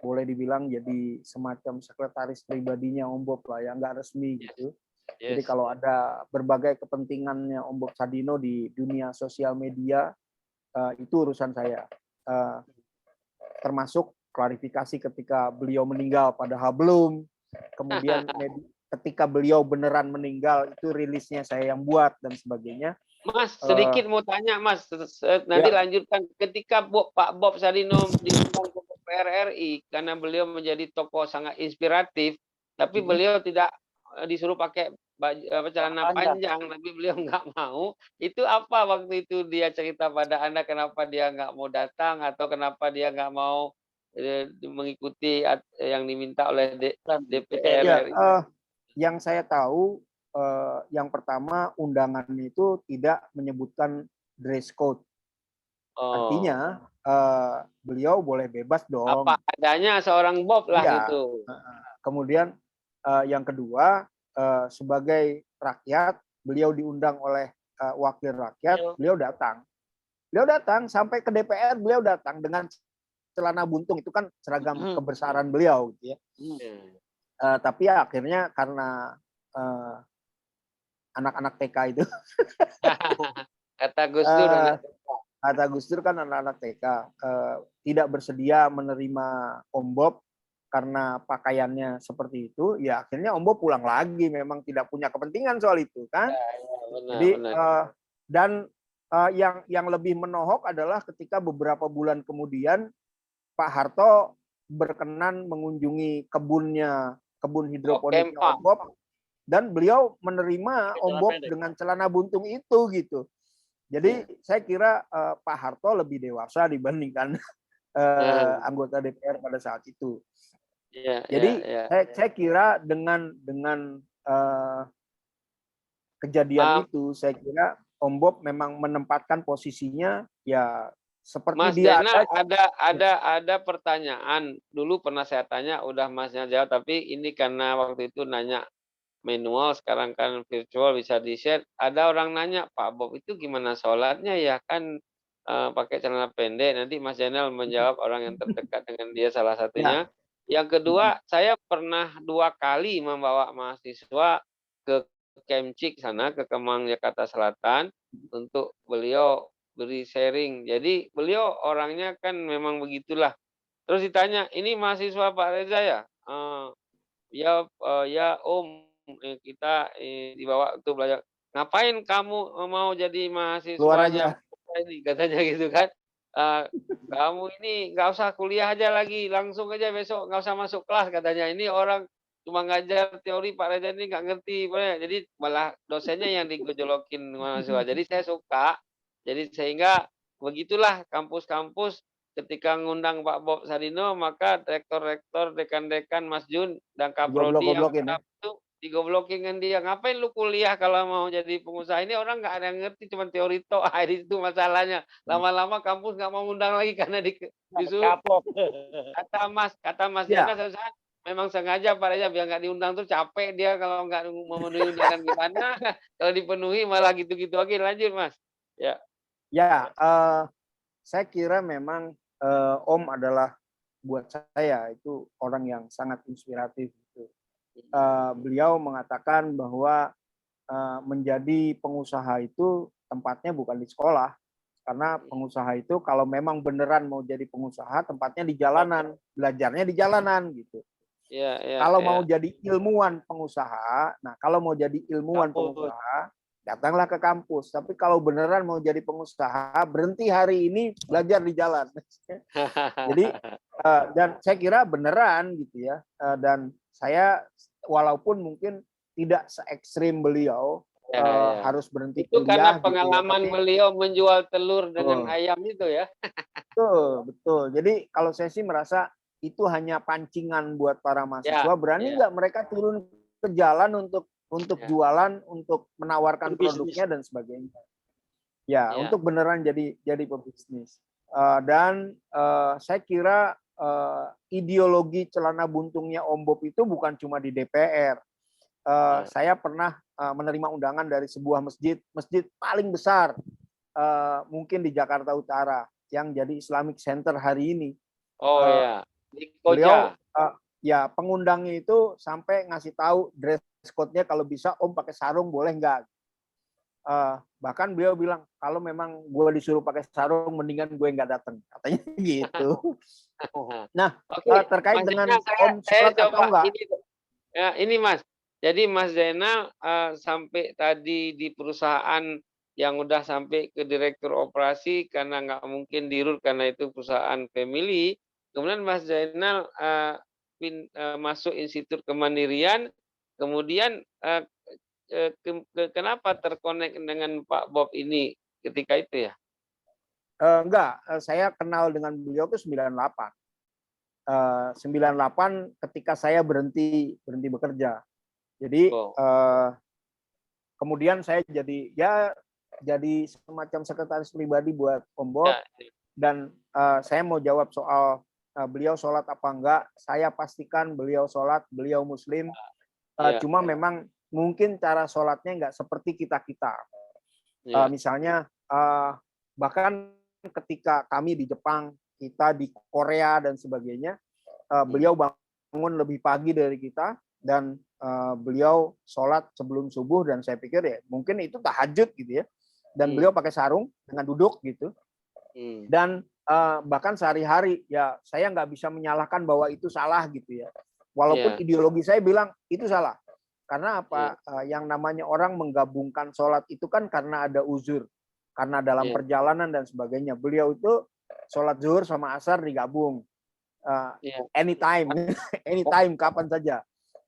boleh dibilang jadi semacam sekretaris pribadinya Om Bob lah, ya nggak resmi gitu. Jadi kalau ada berbagai kepentingannya Om Bob Sadino di dunia sosial media, itu urusan saya. Termasuk klarifikasi ketika beliau meninggal padahal belum. Kemudian ketika beliau beneran meninggal, itu rilisnya saya yang buat dan sebagainya. Mas, sedikit mau tanya, Mas. Nanti lanjutkan. Ketika Pak Bob Sadino diundang ke DPR RI, karena beliau menjadi tokoh sangat inspiratif, tapi beliau tidak disuruh pakai celana panjang, tapi beliau nggak mau. Itu apa waktu itu dia cerita pada Anda, kenapa dia nggak mau datang, atau kenapa dia nggak mau mengikuti yang diminta oleh DPR RI? Yang saya tahu, yang pertama undangannya itu tidak menyebutkan dress code. Artinya beliau boleh bebas dong. Apa adanya seorang Bob lah gitu. Kemudian yang kedua, sebagai rakyat, beliau diundang oleh wakil rakyat, beliau datang. Beliau datang sampai ke DPR, beliau datang dengan celana buntung, itu kan seragam kebesaran beliau gitu ya. Tapi ya akhirnya karena anak-anak TK itu kata Gus Dur, kata Gus Dur kan anak-anak TK tidak bersedia menerima Om Bob karena pakaiannya seperti itu, ya akhirnya Om Bob pulang lagi, memang tidak punya kepentingan soal itu kan. Benar, jadi benar. Dan yang lebih menohok adalah ketika beberapa bulan kemudian Pak Harto berkenan mengunjungi kebun hidroponiknya Kempa. Om Bob, dan beliau menerima Pakai Om celana Bob pendek. dengan celana buntung itu gitu. Jadi saya kira Pak Harto lebih dewasa dibandingkan anggota DPR pada saat itu. Iya, Jadi iya. saya kira dengan kejadian itu, saya kira Om Bob memang menempatkan posisinya ya seperti Mas dia Zainal, ada. ada pertanyaan. Dulu pernah saya tanya, udah Masnya jawab, tapi ini karena waktu itu nanya manual, sekarang kan virtual bisa di-share. Ada orang nanya, Pak Bob itu gimana sholatnya ya? Kan pakai celana pendek. Nanti Mas Zainal menjawab orang yang terdekat dengan dia salah satunya. Ya. Yang kedua, saya pernah 2 kali membawa mahasiswa ke Kemcik sana, ke Kemang, Jakarta Selatan, untuk beliau beri sharing. Jadi beliau orangnya kan memang begitulah. Terus ditanya, ini mahasiswa Pak Reza ya? Ya Om, kita dibawa untuk belajar. Ngapain kamu mau jadi Keluar mahasiswanya aja. ini, katanya gitu kan. Kamu ini nggak usah kuliah aja lagi, langsung aja besok nggak usah masuk kelas, katanya. Ini orang cuma ngajar teori, Pak Reza ini nggak ngerti. Jadi malah dosennya yang digojolokin mahasiswa. Jadi saya suka. Jadi sehingga begitulah kampus-kampus ketika ngundang Pak Bob Sadino, maka rektor-rektor, dekan-dekan, Mas Jun, dan Kaprodi yang Goblok-goblokin ya. itu digoblokin kan dia. Ngapain lu kuliah kalau mau jadi pengusaha? Ini orang nggak ada yang ngerti, cuma teori tok. Di situ masalahnya. Lama-lama kampus nggak mau ngundang lagi karena disuruh. Kapok. Kata Mas Ya. Jana, memang sengaja Pak Reza biar nggak diundang tuh, capek dia kalau nggak memenuhi undangan gimana. Kalau dipenuhi malah gitu-gitu. Oke, lanjut Mas. Ya. Ya, saya kira memang Om adalah buat saya itu orang yang sangat inspiratif. Gitu. Beliau mengatakan bahwa menjadi pengusaha itu tempatnya bukan di sekolah, karena pengusaha itu kalau memang beneran mau jadi pengusaha, tempatnya di jalanan, belajarnya di jalanan gitu. Ya, Kalau mau jadi ilmuwan pengusaha, nah kalau mau jadi ilmuwan pengusaha, datanglah ke kampus. Tapi kalau beneran mau jadi pengusaha, berhenti hari ini, belajar di jalan. Jadi dan saya kira beneran gitu ya. Dan saya walaupun mungkin tidak se-ekstrim beliau harus berhenti itu kuliah karena pengalaman gitu ya, beliau menjual telur dengan ayam itu ya. Betul. Jadi kalau saya sih merasa itu hanya pancingan buat para mahasiswa. Berani nggak mereka turun ke jalan untuk jualan, untuk menawarkan produknya dan sebagainya. Ya, untuk beneran jadi pebisnis. Dan saya kira ideologi celana buntungnya Om Bob itu bukan cuma di DPR. Saya pernah menerima undangan dari sebuah masjid paling besar mungkin di Jakarta Utara yang jadi Islamic Center hari ini. Oh ya, di Koja. Beliau pengundangnya itu sampai ngasih tahu dress code-nya, kalau bisa Om pakai sarung boleh nggak? Bahkan beliau bilang kalau memang gue disuruh pakai sarung mendingan gue nggak datang, katanya gitu. Nah, terkait dengan Om sholat atau enggak? Ini Mas, jadi Mas Zainal sampai tadi di perusahaan yang udah sampai ke direktur operasi karena nggak mungkin dirut karena itu perusahaan family. Kemudian Mas Zainal masuk Institut Kemandirian, kemudian kenapa terkonek dengan Pak Bob ini ketika itu ya? Enggak, saya kenal dengan beliau itu 98. 98 ketika saya berhenti bekerja. Jadi kemudian saya jadi semacam sekretaris pribadi buat Om Bob. Dan saya mau jawab soal beliau sholat apa enggak. Saya pastikan beliau sholat, beliau Muslim. Cuma memang mungkin cara sholatnya enggak seperti kita-kita. Misalnya bahkan ketika kami di Jepang, kita di Korea dan sebagainya, beliau bangun lebih pagi dari kita dan beliau sholat sebelum subuh, dan saya pikir ya mungkin itu tahajud gitu ya. Dan beliau pakai sarung dengan duduk gitu. Dan bahkan sehari-hari ya saya nggak bisa menyalahkan bahwa itu salah gitu ya. Walaupun ideologi saya bilang itu salah. Karena apa? Yang namanya orang menggabungkan sholat itu kan karena ada uzur, karena dalam perjalanan dan sebagainya. Beliau itu sholat zuhur sama asar digabung. Iya. anytime, anytime kapan saja.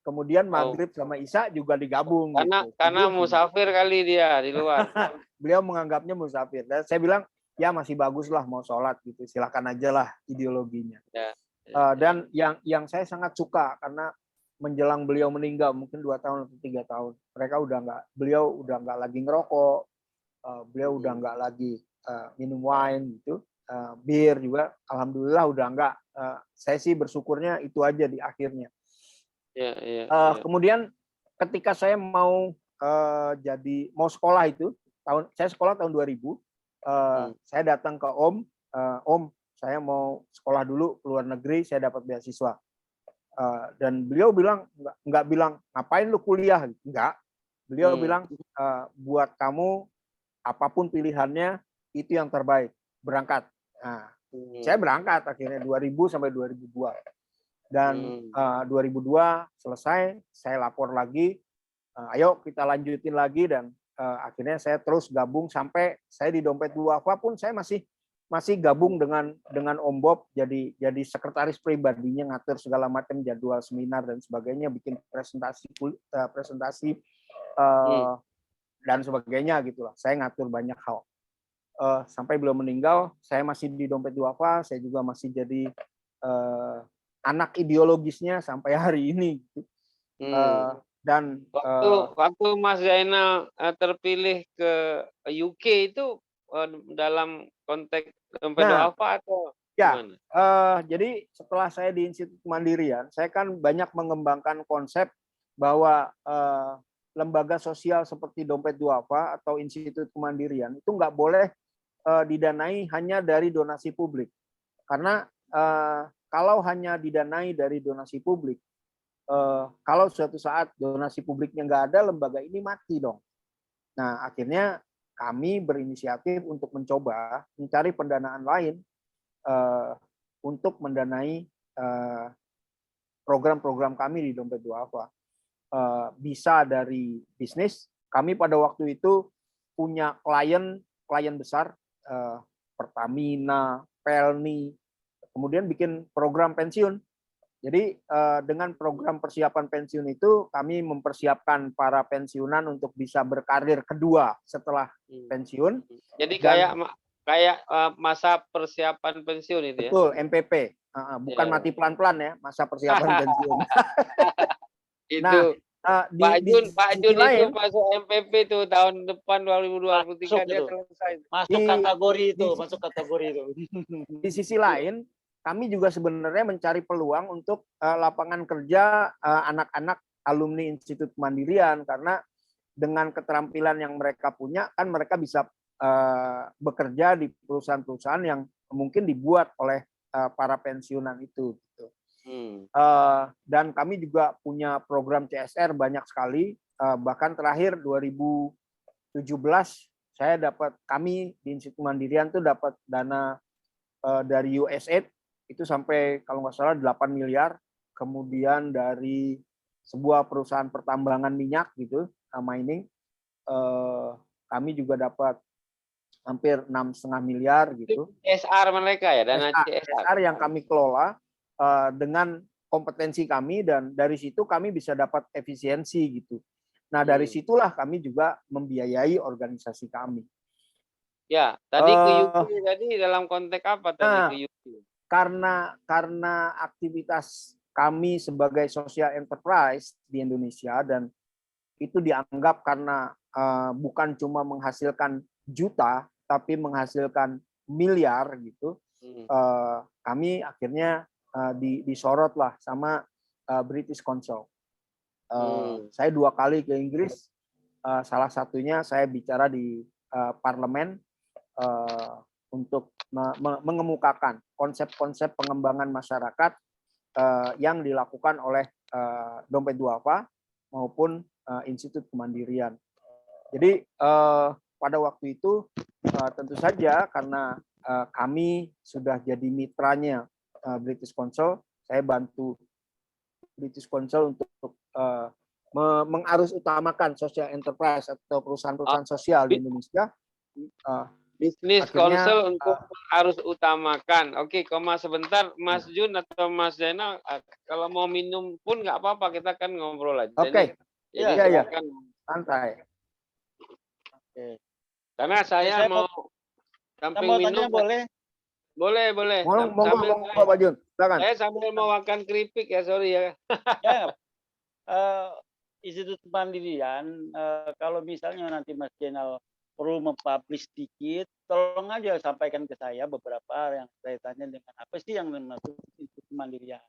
Kemudian maghrib sama isya juga digabung. Karena musafir kali dia di luar. Beliau menganggapnya musafir. Dan saya bilang ya masih bagus lah mau sholat gitu. Silakan aja lah ideologinya. Ya. Dan yang saya sangat suka karena menjelang beliau meninggal mungkin 2 tahun atau 3 tahun, beliau udah nggak lagi ngerokok, beliau udah nggak lagi minum wine gitu, bir juga, alhamdulillah udah nggak. Saya sih bersyukurnya itu aja di akhirnya. Kemudian ketika saya mau sekolah itu, saya sekolah tahun 2000, saya datang ke Om, saya mau sekolah dulu ke luar negeri, saya dapat beasiswa. Dan beliau bilang, nggak bilang, ngapain lu kuliah? Enggak. Beliau bilang, buat kamu, apapun pilihannya, itu yang terbaik. Berangkat. Nah, saya berangkat akhirnya 2000 sampai 2002. Dan 2002 selesai, saya lapor lagi, ayo kita lanjutin lagi, dan akhirnya saya terus gabung sampai saya di Dompet Duafa pun saya masih gabung dengan Om Bob, jadi sekretaris pribadinya, ngatur segala macam jadwal seminar dan sebagainya, bikin presentasi dan sebagainya gitulah. Saya ngatur banyak hal. Sampai beliau meninggal, saya masih di Dompet Duafa, saya juga masih jadi anak ideologisnya sampai hari ini. Dan waktu Mas Zainal terpilih ke UK itu dalam konteks Dompet Duafa atau gimana? Jadi setelah saya di Institut Kemandirian, saya kan banyak mengembangkan konsep bahwa lembaga sosial seperti Dompet Duafa atau Institut Kemandirian itu nggak boleh didanai hanya dari donasi publik. Karena kalau hanya didanai dari donasi publik, kalau suatu saat donasi publiknya nggak ada, lembaga ini mati dong. Nah, akhirnya kami berinisiatif untuk mencoba mencari pendanaan lain untuk mendanai program-program kami di Dompet Duafa. Bisa dari bisnis. Kami pada waktu itu punya klien besar, Pertamina, Pelni, kemudian bikin program pensiun. Jadi dengan program persiapan pensiun itu kami mempersiapkan para pensiunan untuk bisa berkarir kedua setelah pensiun. Jadi kayak masa persiapan pensiun itu ya? Betul, MPP. Bukan mati pelan-pelan ya, masa persiapan pensiun. Itu Pak Jun itu masuk MPP tuh tahun depan 2023 dia selesai. Masuk kategori itu. Di sisi lain, kami juga sebenarnya mencari peluang untuk lapangan kerja anak-anak alumni Institut Kemandirian, karena dengan keterampilan yang mereka punya kan mereka bisa bekerja di perusahaan-perusahaan yang mungkin dibuat oleh para pensiunan itu. Gitu. Dan kami juga punya program CSR banyak sekali. Bahkan terakhir 2017 kami di Institut Kemandirian tuh dapat dana dari USAID itu sampai kalau nggak salah 8 miliar. Kemudian dari sebuah perusahaan pertambangan minyak gitu, mining, kami juga dapat hampir 6,5 miliar gitu. CSR mereka ya, dana CSR yang kami kelola dengan kompetensi kami, dan dari situ kami bisa dapat efisiensi gitu. Nah, dari situlah kami juga membiayai organisasi kami. Ya, tadi ke UK tadi dalam konteks apa tadi ke UK? Karena aktivitas kami sebagai social enterprise di Indonesia, dan itu dianggap karena bukan cuma menghasilkan juta, tapi menghasilkan miliar gitu. Kami akhirnya disorot lah sama British Council. Saya 2 kali ke Inggris, salah satunya saya bicara di parlemen untuk mengemukakan konsep-konsep pengembangan masyarakat yang dilakukan oleh Dompet Duafa maupun Institut Kemandirian. Jadi pada waktu itu tentu saja karena kami sudah jadi mitranya British Council, saya bantu British Council untuk mengarus utamakan social enterprise atau perusahaan-perusahaan sosial di Indonesia. Bisnis Akhirnya, konsel untuk harus utamakan. Oke, koma sebentar, Mas Jun atau Mas Zainal, kalau mau minum pun nggak apa-apa, kita kan ngobrol aja. Oke. Jadi Iya, iya. silakan. santai. Oke. Karena saya saya mau Saya samping mau minum, tanya boleh? boleh. Monggo Pak Jun, silakan. Saya sambil mau makan keripik ya, sorry ya. Ya, Institut Kemandirian, kalau misalnya nanti Mas Jenal perlu mempublish sedikit, tolong aja sampaikan ke saya beberapa yang kaitannya dengan apa sih yang dimaksud Institut Kemandirian.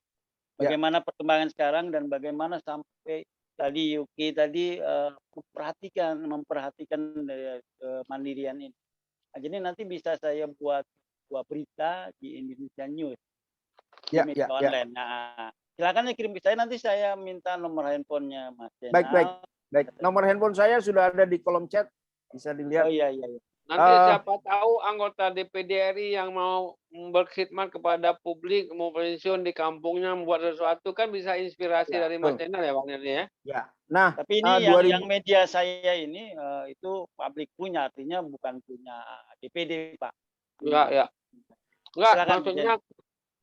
Bagaimana perkembangan sekarang dan bagaimana sampai tadi Yuki tadi memperhatikan kemandirian ini. Nah, jadi nanti bisa saya buat berita di Indonesia News di media online. Nah, silakan kirim ke saya, nanti saya minta nomor handphonenya Mas Jenal. Baik. Nomor handphone saya sudah ada di kolom chat, bisa dilihat. Oh iya. Nanti siapa tahu anggota DPD RI yang mau berkhidmat kepada publik, mau pensiun di kampungnya, membuat sesuatu, kan bisa inspirasi dari Mas Zainal ya Bang Erni ya. Ya. Nah, tapi ini yang media saya ini itu publik punya, artinya bukan punya DPD, Pak. Ya. Enggak, Silakan, maksudnya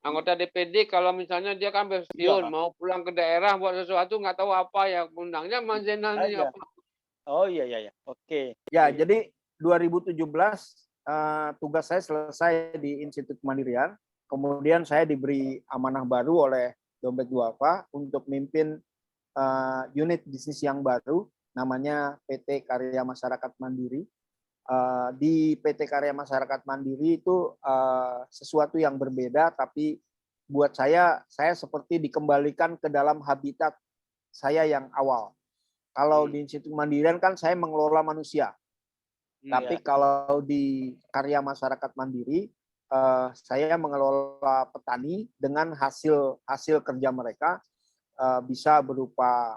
anggota DPD kalau misalnya dia kan pensiun, mau pulang ke daerah buat sesuatu, nggak tahu apa ya, undangnya Mas Zainal ini apa. Oh iya. Oke. Ya, jadi 2017 tugas saya selesai di Institut Kemandirian. Kemudian saya diberi amanah baru oleh Dompet Duafa untuk memimpin unit bisnis yang baru, namanya PT Karya Masyarakat Mandiri. Di PT Karya Masyarakat Mandiri itu sesuatu yang berbeda, tapi buat saya seperti dikembalikan ke dalam habitat saya yang awal. Kalau di Institut Kemandirian kan saya mengelola manusia. Tapi kalau di Karya Masyarakat Mandiri, saya mengelola petani dengan hasil kerja mereka bisa berupa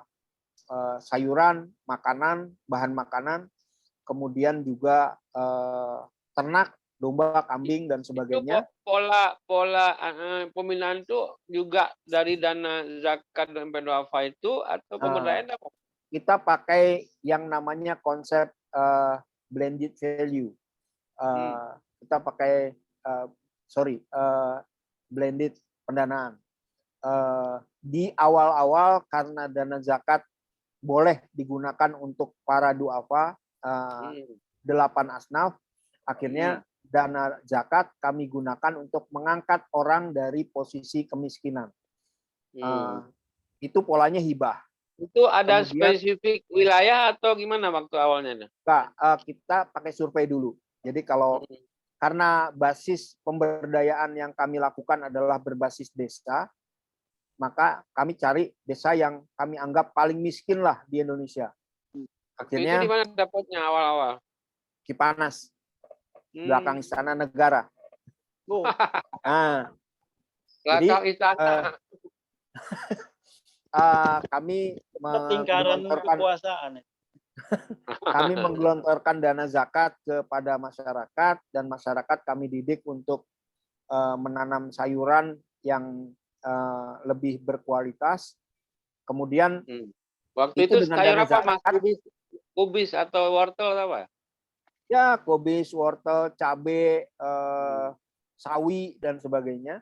sayuran, makanan, bahan makanan, kemudian juga ternak, domba, kambing dan sebagainya. Itu pola pembinaan itu juga dari dana zakat dan penduafa itu atau pemberdayaan apa? Kita pakai yang namanya konsep blended value. Kita pakai blended pendanaan. Di awal-awal karena dana zakat boleh digunakan untuk para duafa 8 asnaf, akhirnya dana zakat kami gunakan untuk mengangkat orang dari posisi kemiskinan. Itu polanya hibah. Itu ada spesifik wilayah atau gimana waktu awalnya? Enggak, kita pakai survei dulu. Jadi karena basis pemberdayaan yang kami lakukan adalah berbasis desa, maka kami cari desa yang kami anggap paling miskin lah di Indonesia. Akhirnya itu di mana dapatnya awal-awal? Cipanas, belakang Istana Negara. Jadi kami menggelontorkan dana zakat kepada masyarakat, dan masyarakat kami didik untuk menanam sayuran yang lebih berkualitas. Kemudian waktu itu sayur apa Mas? Kubis atau wortel apa? Ya, kubis, wortel, cabai, sawi dan sebagainya.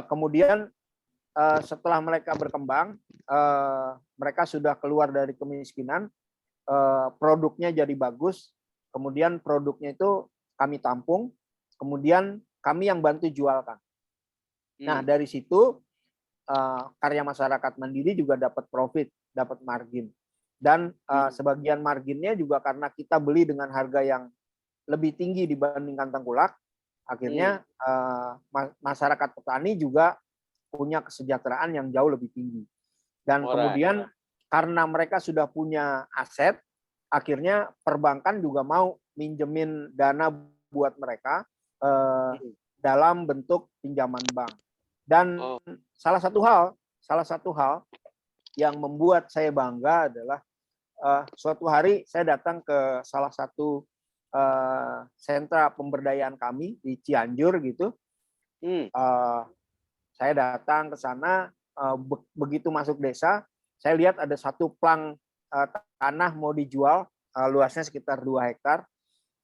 Kemudian setelah mereka berkembang, mereka sudah keluar dari kemiskinan, produknya jadi bagus, kemudian produknya itu kami tampung, kemudian kami yang bantu jualkan. Nah, dari situ Karya Masyarakat Mandiri juga dapat profit, dapat margin. Dan sebagian marginnya juga karena kita beli dengan harga yang lebih tinggi dibandingkan tengkulak, akhirnya masyarakat petani juga punya kesejahteraan yang jauh lebih tinggi. Dan kemudian karena mereka sudah punya aset, akhirnya perbankan juga mau minjemin dana buat mereka dalam bentuk pinjaman bank. Dan salah satu hal yang membuat saya bangga adalah suatu hari saya datang ke salah satu sentra pemberdayaan kami di Cianjur gitu. Saya datang ke sana, begitu masuk desa, saya lihat ada satu plang tanah mau dijual, luasnya sekitar 2 hektar.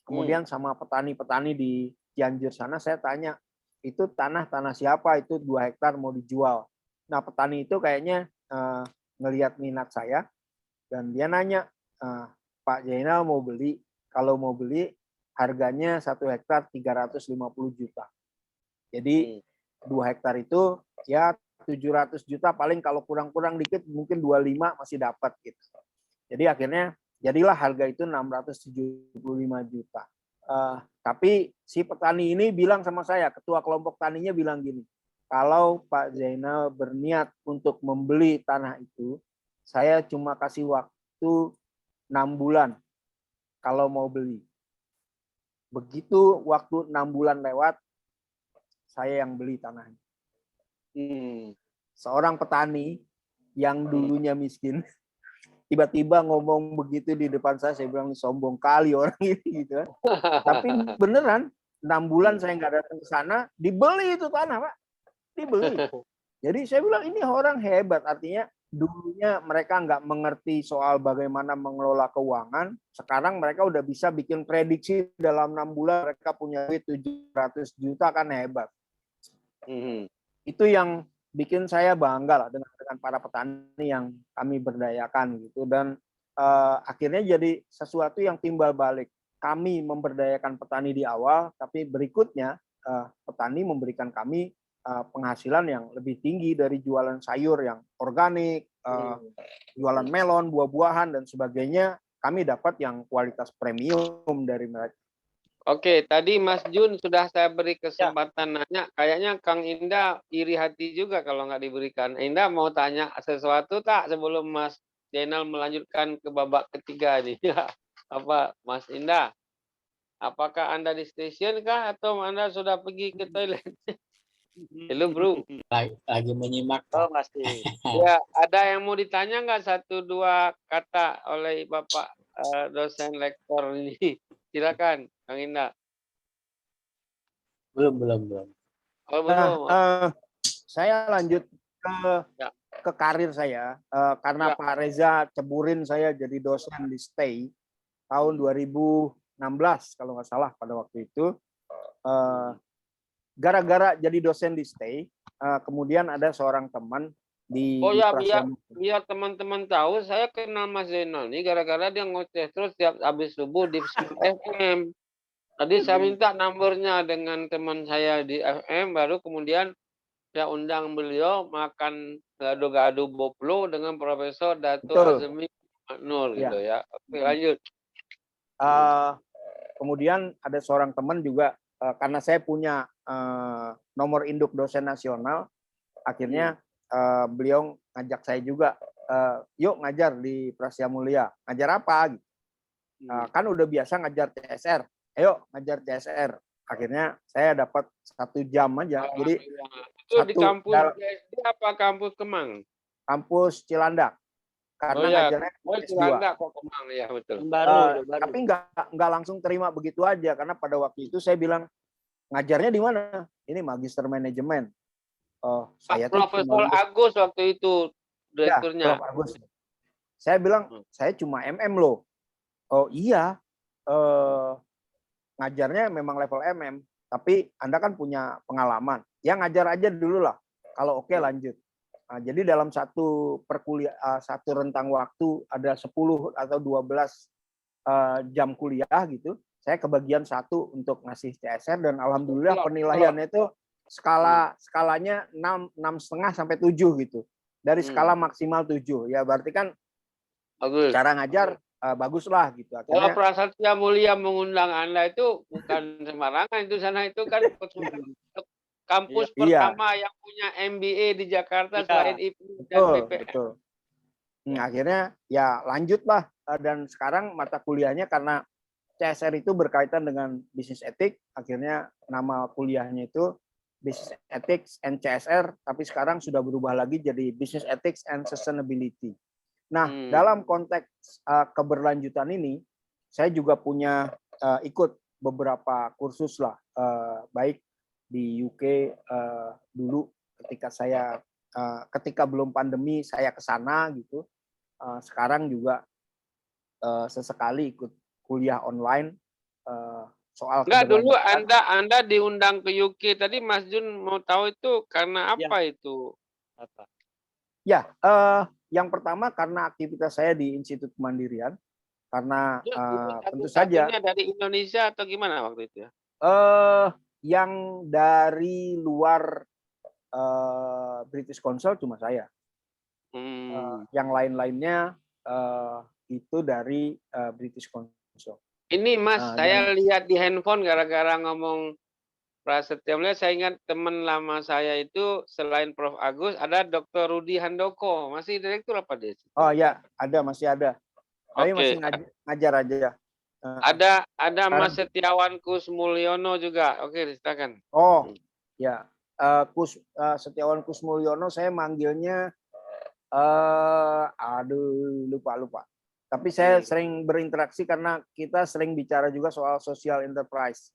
Kemudian sama petani-petani di Cianjur sana saya tanya, itu tanah siapa, itu 2 hektar mau dijual. Nah petani itu kayaknya ngelihat minat saya dan dia nanya, Pak Zainal mau beli, kalau mau beli harganya 1 hektar 350 juta. Jadi 2 hektar itu ya 700 juta, paling kalau kurang-kurang dikit mungkin 25 masih dapat gitu. Jadi akhirnya jadilah harga itu 675 juta. Tapi si petani ini bilang sama saya, ketua kelompok taninya bilang gini, kalau Pak Zainal berniat untuk membeli tanah itu, saya cuma kasih waktu 6 bulan kalau mau beli. Begitu waktu 6 bulan lewat, saya yang beli tanahnya. Seorang petani yang dulunya miskin, tiba-tiba ngomong begitu di depan saya bilang sombong kali orang ini gitu. Tapi beneran 6 bulan saya nggak datang ke sana, dibeli itu tanah, Pak. Dibeli. Jadi saya bilang ini orang hebat, artinya dulunya mereka nggak mengerti soal bagaimana mengelola keuangan, sekarang mereka udah bisa bikin prediksi dalam 6 bulan mereka punya duit 700 juta, kan hebat. Itu yang bikin saya bangga lah dengan para petani yang kami berdayakan gitu, dan akhirnya jadi sesuatu yang timbal balik. Kami memberdayakan petani di awal, tapi berikutnya petani memberikan kami penghasilan yang lebih tinggi dari jualan sayur yang organik, jualan melon, buah-buahan dan sebagainya. Kami dapat yang kualitas premium dari mereka. Oke, tadi Mas Jun sudah saya beri kesempatan nanya. Kayaknya Kang Indah iri hati juga kalau nggak diberikan. Indah mau tanya sesuatu tak sebelum Mas Zainal melanjutkan ke babak ketiga nih? Apa Mas Indah? Apakah Anda di stasiun kah atau Anda sudah pergi ke toilet? Halo bro. Lagi menyimak. Oh masih. Ya, ada yang mau ditanya nggak 1-2 kata oleh Bapak dosen lektor ini? Silakan, Kang Indah. Belum. Oh, belum. Saya lanjut ke karir saya, karena Pak Reza ceburin saya jadi dosen di STAY tahun 2016 kalau nggak salah pada waktu itu. Gara-gara jadi dosen di STAY, kemudian ada seorang teman di Oh ya, biar teman-teman tahu, saya kenal Mas Zainal nih gara-gara dia ngoceh terus tiap habis subuh di FM. Tadi saya minta nomornya dengan teman saya di FM, baru kemudian saya undang beliau makan gado-gado boplo dengan Profesor Dato Azmi Nur gitu ya. Oke, lanjut. Kemudian ada seorang teman juga, karena saya punya nomor induk dosen nasional, akhirnya beliau ngajak saya juga, yuk ngajar di Prasya Mulia. Ngajar apa? Gitu. Kan udah biasa ngajar CSR, ayo ngajar CSR. Akhirnya saya dapat 1 jam aja. Jadi itu di kampus SD apa kampus Kemang? Kampus Cilandak. Karena ngajarnya S2. Cilandak kok Kemang ya, betul. Baru. Tapi nggak langsung terima begitu aja, karena pada waktu itu saya bilang, ngajarnya di mana? Ini magister manajemen. Saya Profesor Agus waktu itu direkturnya. Ya, Prof. Agus. Saya bilang, saya cuma MM loh. Oh iya, ngajarnya memang level MM, tapi Anda kan punya pengalaman. Ya ngajar aja dulu lah. Kalau oke lanjut. Nah, jadi dalam satu rentang waktu ada 10 atau 12 jam kuliah gitu, saya kebagian 1 untuk ngasih CSR, dan alhamdulillah penilaiannya itu skalanya 6,5 sampai 7 gitu. Dari skala maksimal 7. Ya berarti kan cara ngajar bagus lah gitu. Kalau Prasetya Mulia mengundang Anda itu bukan sembarangan, itu sana itu kan kampus pertama yang punya MBA di Jakarta selain IPI dan BPM. Betul. Akhirnya ya lanjutlah, dan sekarang mata kuliahnya karena CSR itu berkaitan dengan bisnis etik, akhirnya nama kuliahnya itu Business Ethics and CSR, tapi sekarang sudah berubah lagi jadi Business Ethics and Sustainability. Nah, dalam konteks keberlanjutan ini, saya juga punya ikut beberapa kursus lah, baik di UK dulu ketika belum pandemi saya ke sana gitu. Sekarang juga sesekali ikut kuliah online soal Enggak, dulu keberlanjutan. Anda diundang ke UK tadi, Mas Jun mau tahu itu karena Ya, apa itu? apa? Ya, yang pertama karena aktivitas saya di Institut Kemandirian, karena Itu tentu saja satu-satunya dari Indonesia atau gimana waktu itu ya? yang dari luar British Council cuma saya. Yang lain-lainnya itu dari British Council. Ini Mas, Dan saya lihat di handphone gara-gara ngomong Prasetya Mulia, saya ingat teman lama saya itu selain Prof. Agus, ada Dr. Rudi Handoko. Masih direktur apa dia? oh ya, masih ada. Tapi masih Oke. ngajar aja. Ada sekarang, Mas Setiawan Kusmulyono juga. Oke, silakan. oh ya, Setiawan Kusmulyono saya manggilnya aduh lupa. Tapi saya sering berinteraksi karena kita sering bicara juga soal social enterprise.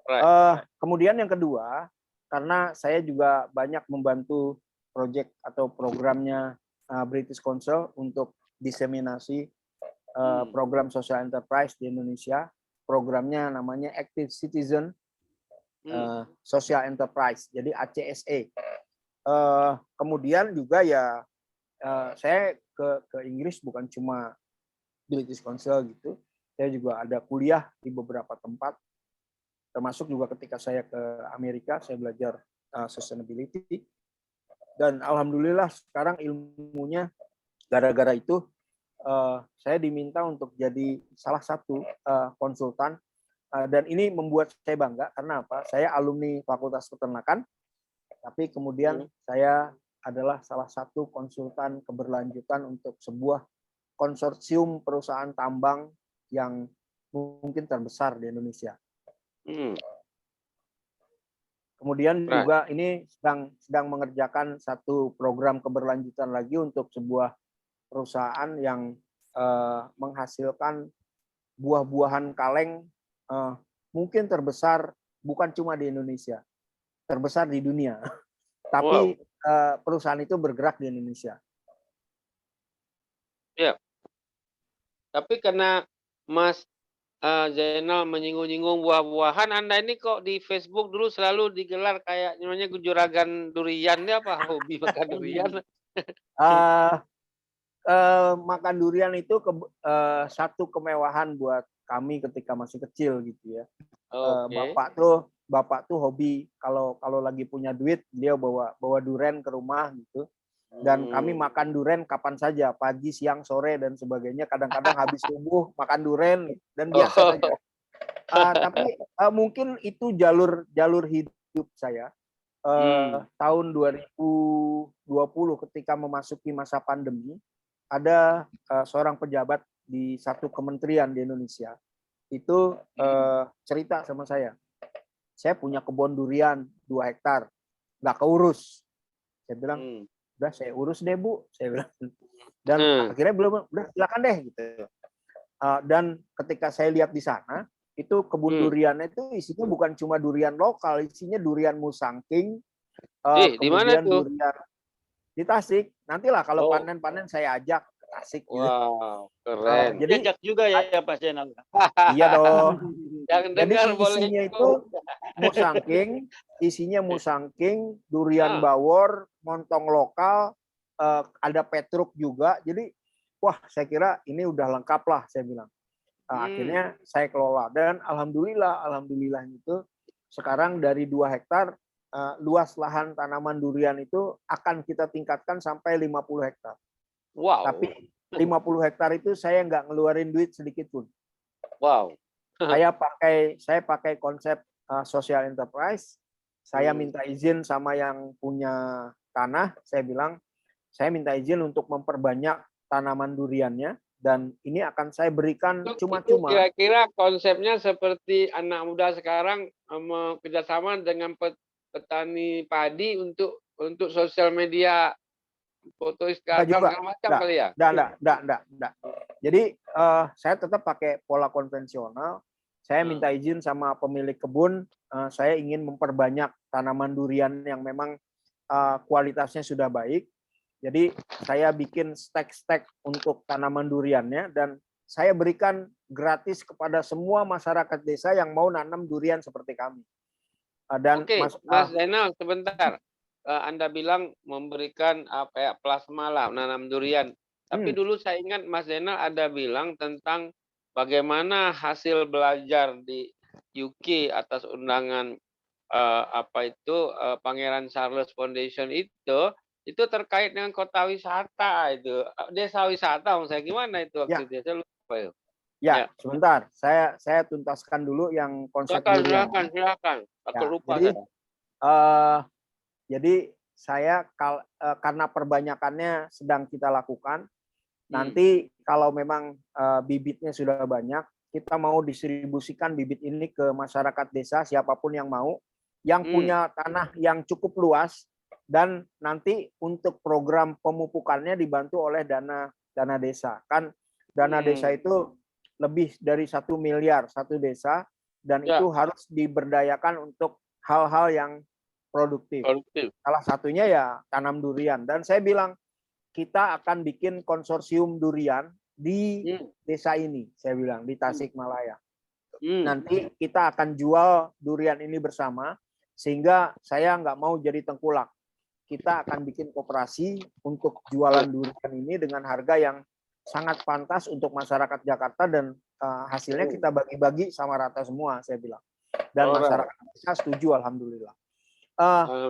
Right. Kemudian yang kedua, karena saya juga banyak membantu proyek atau programnya British Council untuk diseminasi program social enterprise di Indonesia. Programnya namanya Active Citizen Social Enterprise, jadi ACSE. Kemudian juga ya saya ke Inggris bukan cuma British Council gitu. Saya juga ada kuliah di beberapa tempat. Termasuk juga ketika saya ke Amerika, saya belajar sustainability. Dan alhamdulillah sekarang ilmunya gara-gara itu saya diminta untuk jadi salah satu konsultan. Dan ini membuat saya bangga karena apa? Saya alumni Fakultas Peternakan, tapi kemudian saya adalah salah satu konsultan keberlanjutan untuk sebuah konsorsium perusahaan tambang yang mungkin terbesar di Indonesia. Kemudian juga ini sedang mengerjakan satu program keberlanjutan lagi untuk sebuah perusahaan yang menghasilkan buah-buahan kaleng mungkin terbesar bukan cuma di Indonesia, terbesar di dunia. Tapi perusahaan itu bergerak di Indonesia. Ya. Tapi karena Mas Zainal menyinggung-nyinggung buah-buahan, Anda ini kok di Facebook dulu selalu digelar kayak namanya juragan durian, ini apa hobi makan durian? Makan durian itu satu kemewahan buat kami ketika masih kecil gitu ya. Bapak tuh hobi kalau lagi punya duit dia bawa durian ke rumah gitu. Dan kami makan durian kapan saja, pagi, siang, sore dan sebagainya. Kadang-kadang habis subuh makan durian dan biasa saja. Tapi mungkin itu jalur hidup saya. Tahun 2020 ketika memasuki masa pandemi, ada seorang pejabat di satu kementerian di Indonesia itu cerita sama saya punya kebun durian 2 hektar, nggak keurus. Saya bilang, udah saya urus deh Bu, saya bilang. Dan akhirnya udah silakan deh gitu. Dan ketika saya lihat di sana, itu kebun duriannya itu isinya bukan cuma durian lokal, isinya durian musangking, di mana kemudian tuh? durian di Tasik. Nantilah kalau panen saya ajak ke Tasik. Wow, keren. Jadi ajak juga ya Pak Zainal. Iya dong. Yang dengar Jadi boleh isinya itu musangking, durian bawor, montong lokal, ada petruk juga. Jadi wah saya kira ini udah lengkap lah saya bilang. Akhirnya saya kelola dan alhamdulillah itu sekarang dari 2 hektar luas lahan tanaman durian itu akan kita tingkatkan sampai 50 hektar. Wow. Tapi 50 hektar itu saya nggak ngeluarin duit sedikit pun. Wow. Saya pakai konsep social enterprise. Saya minta izin sama yang punya tanah. Saya bilang, saya minta izin untuk memperbanyak tanaman duriannya. Dan ini akan saya berikan cuma-cuma. Kira-kira konsepnya seperti anak muda sekarang kerjasama dengan petani padi untuk sosial media, foto Instagram macam kali ya? Enggak. Jadi saya tetap pakai pola konvensional. Saya minta izin sama pemilik kebun. Saya ingin memperbanyak tanaman durian yang memang kualitasnya sudah baik. Jadi saya bikin stek-stek untuk tanaman duriannya dan saya berikan gratis kepada semua masyarakat desa yang mau nanam durian seperti kami. Dan Oke, Mas Zainal, sebentar. Anda bilang memberikan plasma lah nanam durian. Tapi dulu saya ingat Mas Zainal ada bilang tentang bagaimana hasil belajar di UK atas undangan Pangeran Charles Foundation itu terkait dengan kota wisata itu, desa wisata. Saya gimana itu waktu itu? Saya lupa itu. Ya, sebentar. Saya tuntaskan dulu yang konsep durian. Silakan. Aku lupa. Jadi saya karena perbanyakannya sedang kita lakukan. Nanti kalau memang bibitnya sudah banyak, kita mau distribusikan bibit ini ke masyarakat desa siapapun yang mau, yang punya tanah yang cukup luas, dan nanti untuk program pemupukannya dibantu oleh dana desa. Kan dana desa itu lebih dari 1 miliar satu desa, dan itu harus diberdayakan untuk hal-hal yang produktif. Salah satunya ya tanam durian. Dan saya bilang kita akan bikin konsorsium durian di desa ini, saya bilang di Tasikmalaya. Nanti kita akan jual durian ini bersama, sehingga saya nggak mau jadi tengkulak. Kita akan bikin koperasi untuk jualan durian ini dengan harga yang sangat pantas untuk masyarakat Jakarta, dan hasilnya kita bagi-bagi sama rata semua, saya bilang. Dan masyarakat desa setuju, alhamdulillah.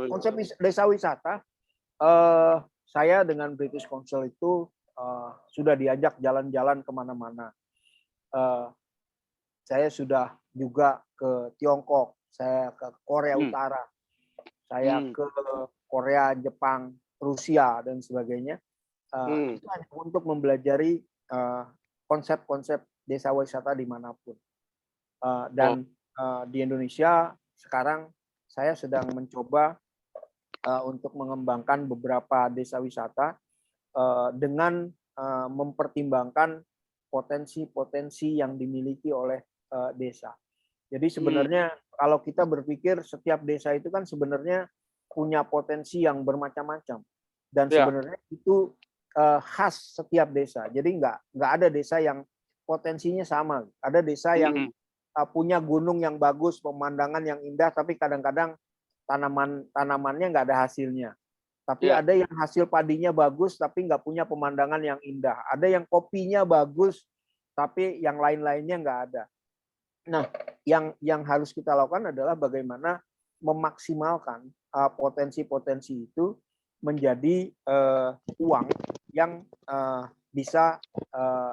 Konsep desa wisata, saya dengan British Council itu sudah diajak jalan-jalan kemana-mana. Saya sudah juga ke Tiongkok, saya ke Korea Utara, saya ke Korea, Jepang, Rusia, dan sebagainya. Untuk mempelajari konsep-konsep desa wisata dimanapun. Dan di Indonesia sekarang saya sedang mencoba untuk mengembangkan beberapa desa wisata dengan mempertimbangkan potensi-potensi yang dimiliki oleh desa. Jadi sebenarnya kalau kita berpikir setiap desa itu kan sebenarnya punya potensi yang bermacam-macam, dan sebenarnya itu khas setiap desa. Jadi nggak ada desa yang potensinya sama. Ada desa yang punya gunung yang bagus, pemandangan yang indah, tapi kadang-kadang tanamannya nggak ada hasilnya. Tapi ada yang hasil padinya bagus, tapi nggak punya pemandangan yang indah. Ada yang kopinya bagus, tapi yang lain-lainnya nggak ada. Nah, yang harus kita lakukan adalah bagaimana memaksimalkan potensi-potensi itu menjadi uang yang bisa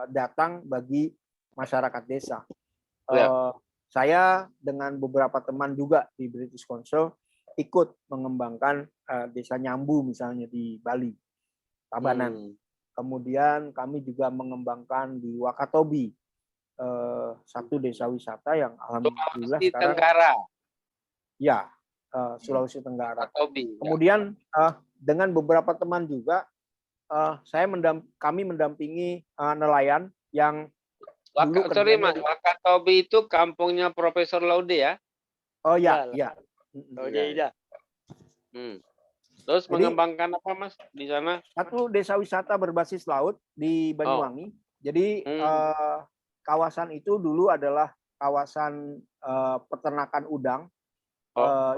datang bagi masyarakat desa. Saya dengan beberapa teman juga di British Council ikut mengembangkan desa Nyambu misalnya di Bali, Tabanan. Kemudian kami juga mengembangkan di Wakatobi, satu desa wisata yang alhamdulillah Sulawesi sekarang Tenggara. Ya, Sulawesi Tenggara. Wakatobi. Kemudian dengan beberapa teman juga kami mendampingi nelayan yang dulu Sorry Mas, Wakatobi itu kampungnya Profesor Laude ya? Oh ya, ya. Iya. Terus Jadi, mengembangkan apa Mas di sana? Satu desa wisata berbasis laut di Banyuwangi. Jadi kawasan itu dulu adalah kawasan peternakan udang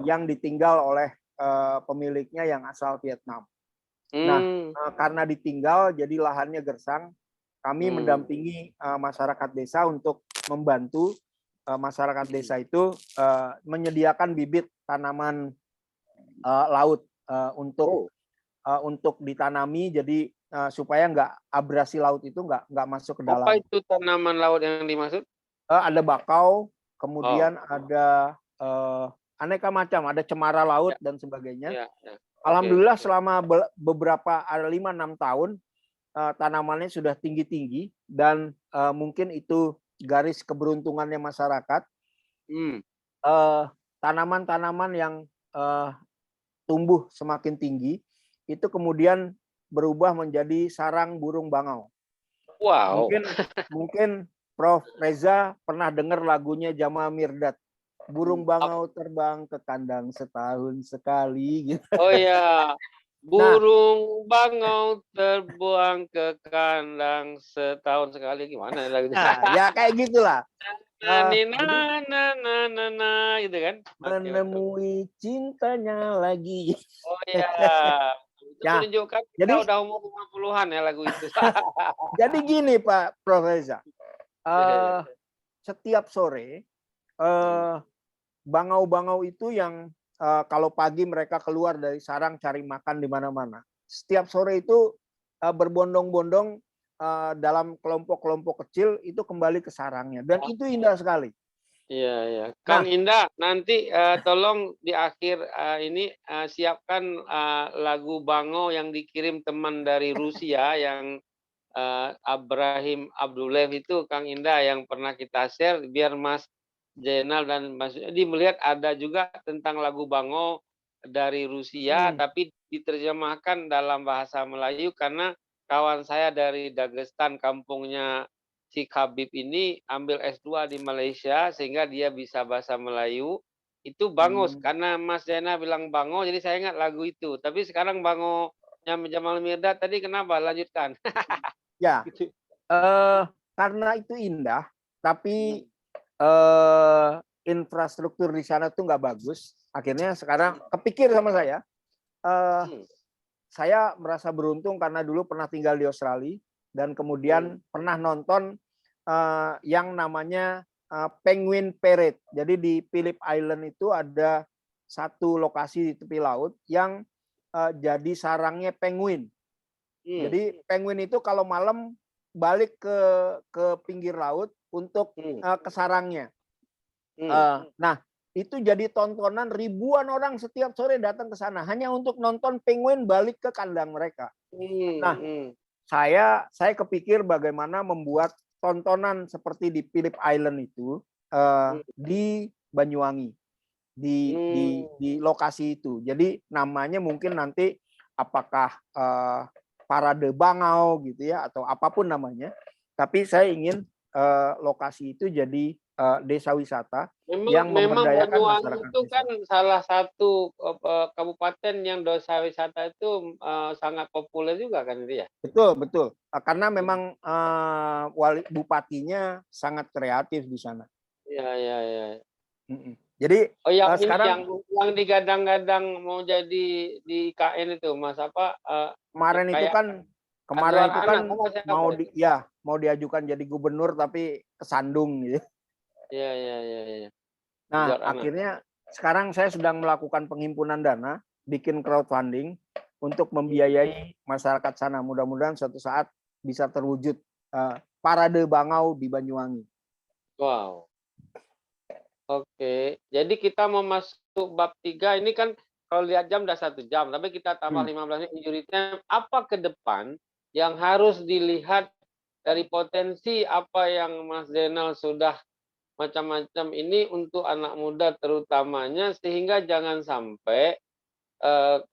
yang ditinggal oleh pemiliknya yang asal Vietnam. Nah, karena ditinggal jadi lahannya gersang, kami mendampingi masyarakat desa untuk membantu masyarakat desa itu menyediakan bibit tanaman laut untuk ditanami, jadi supaya nggak abrasi laut itu nggak masuk ke dalam. Apa itu tanaman laut yang dimaksud? Ada bakau, kemudian ada aneka macam, ada cemara laut dan sebagainya. Alhamdulillah selama beberapa 5-6 tahun tanamannya sudah tinggi-tinggi, dan mungkin itu garis keberuntungannya masyarakat. Tanaman-tanaman yang tumbuh semakin tinggi itu kemudian berubah menjadi sarang burung bangau. Wow. Mungkin Prof. Reza pernah dengar lagunya Jamal Mirdad. Burung bangau terbang ke kandang setahun sekali gitu. Oh ya. Burung bangau terbuang ke kandang setahun sekali. Gimana lagunya? Nah, ya kayak gitulah. Nani Jadi na na na na na gitu kan? Oke, betul. menemui cintanya lagi. Oh iya, itu Ya, menunjukkan kita jadi udah umur 50-an ya lagu itu. gini Pak Prof. Reza. Iya, iya. Eh, Setiap sore eh, bangau-bangau itu yang kalau pagi mereka keluar dari sarang cari makan di mana-mana. Setiap sore itu berbondong-bondong dalam kelompok-kelompok kecil itu kembali ke sarangnya dan itu indah sekali. Iya, iya. Nah, Kang Indah, nanti tolong di akhir ini siapkan lagu Bango yang dikirim teman dari Rusia yang Abrahim Abdulev itu, Kang Indah, yang pernah kita share, biar Mas Zainal dan Mas Edi melihat ada juga tentang lagu Bango dari Rusia, tapi diterjemahkan dalam bahasa Melayu karena kawan saya dari Dagestan, kampungnya si Khabib ini ambil S2 di Malaysia sehingga dia bisa bahasa Melayu. Itu Bango, karena Mas Zainal bilang Bango, jadi saya ingat lagu itu. Tapi sekarang Bango Jamal Mirdad tadi kenapa? Lanjutkan. ya, karena itu indah, tapi infrastruktur di sana tuh nggak bagus. Akhirnya sekarang kepikir sama saya merasa beruntung karena dulu pernah tinggal di Australia dan kemudian pernah nonton yang namanya Penguin Parade. Jadi di Phillip Island itu ada satu lokasi di tepi laut yang jadi sarangnya penguin. Jadi penguin itu kalau malam balik ke pinggir laut untuk ke sarangnya. Nah, itu jadi tontonan, ribuan orang setiap sore datang ke sana hanya untuk nonton penguin balik ke kandang mereka. Nah, saya kepikir bagaimana membuat tontonan seperti di Phillip Island itu di Banyuwangi, di lokasi itu. Jadi namanya mungkin nanti apakah Parade Bangau gitu ya atau apapun namanya. Tapi saya ingin lokasi itu jadi desa wisata yang Memang memberdayakan Banyuwangi masyarakat itu desa. kan salah satu kabupaten yang desa wisata itu sangat populer juga kan itu ya? Betul, betul. Karena memang wali bupatinya sangat kreatif di sana. Iya, iya, iya. Jadi Oh, yang ini sekarang yang digadang-gadang mau jadi di IKN itu, Mas, apa kemarin itu kayak kan anak apa siapa mau itu? mau diajukan jadi gubernur tapi kesandung gitu. Iya, iya, iya, iya. Nah, Edward Anak. akhirnya sekarang saya sedang melakukan penghimpunan dana, bikin crowdfunding untuk membiayai masyarakat sana. Mudah-mudahan suatu saat bisa terwujud Parade Bangau di Banyuwangi. Wow. Oke. Jadi kita mau masuk bab 3 ini kan kalau lihat jam udah 1 jam, tapi kita tambah 15 menit injury time. Apa ke depan yang harus dilihat dari potensi apa yang Mas Zainal sudah macam-macam ini untuk anak muda terutamanya, sehingga jangan sampai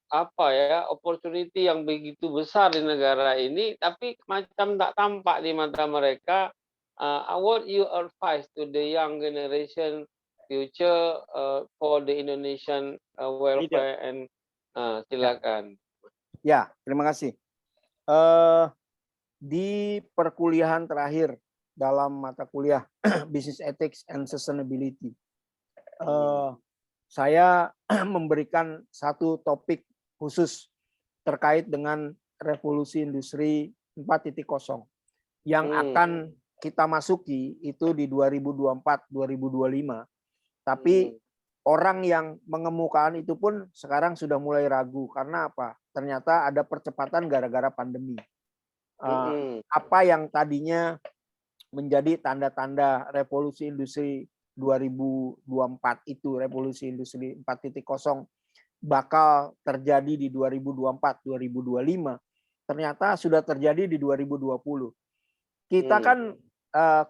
apa ya, opportunity yang begitu besar di negara ini tapi macam tak tampak di mata mereka. What you advise to the young generation future for the Indonesian welfare and silakan. Ya, terima kasih. Di perkuliahan terakhir dalam mata kuliah Business Ethics and Sustainability, saya memberikan satu topik khusus terkait dengan revolusi industri 4.0 yang akan kita masuki itu di 2024-2025. Tapi orang yang mengemukakan itu pun sekarang sudah mulai ragu karena apa? Ternyata ada percepatan gara-gara pandemi. Apa yang tadinya menjadi tanda-tanda revolusi industri 2024 itu, revolusi industri 4.0 bakal terjadi di 2024-2025, ternyata sudah terjadi di 2020. Kita kan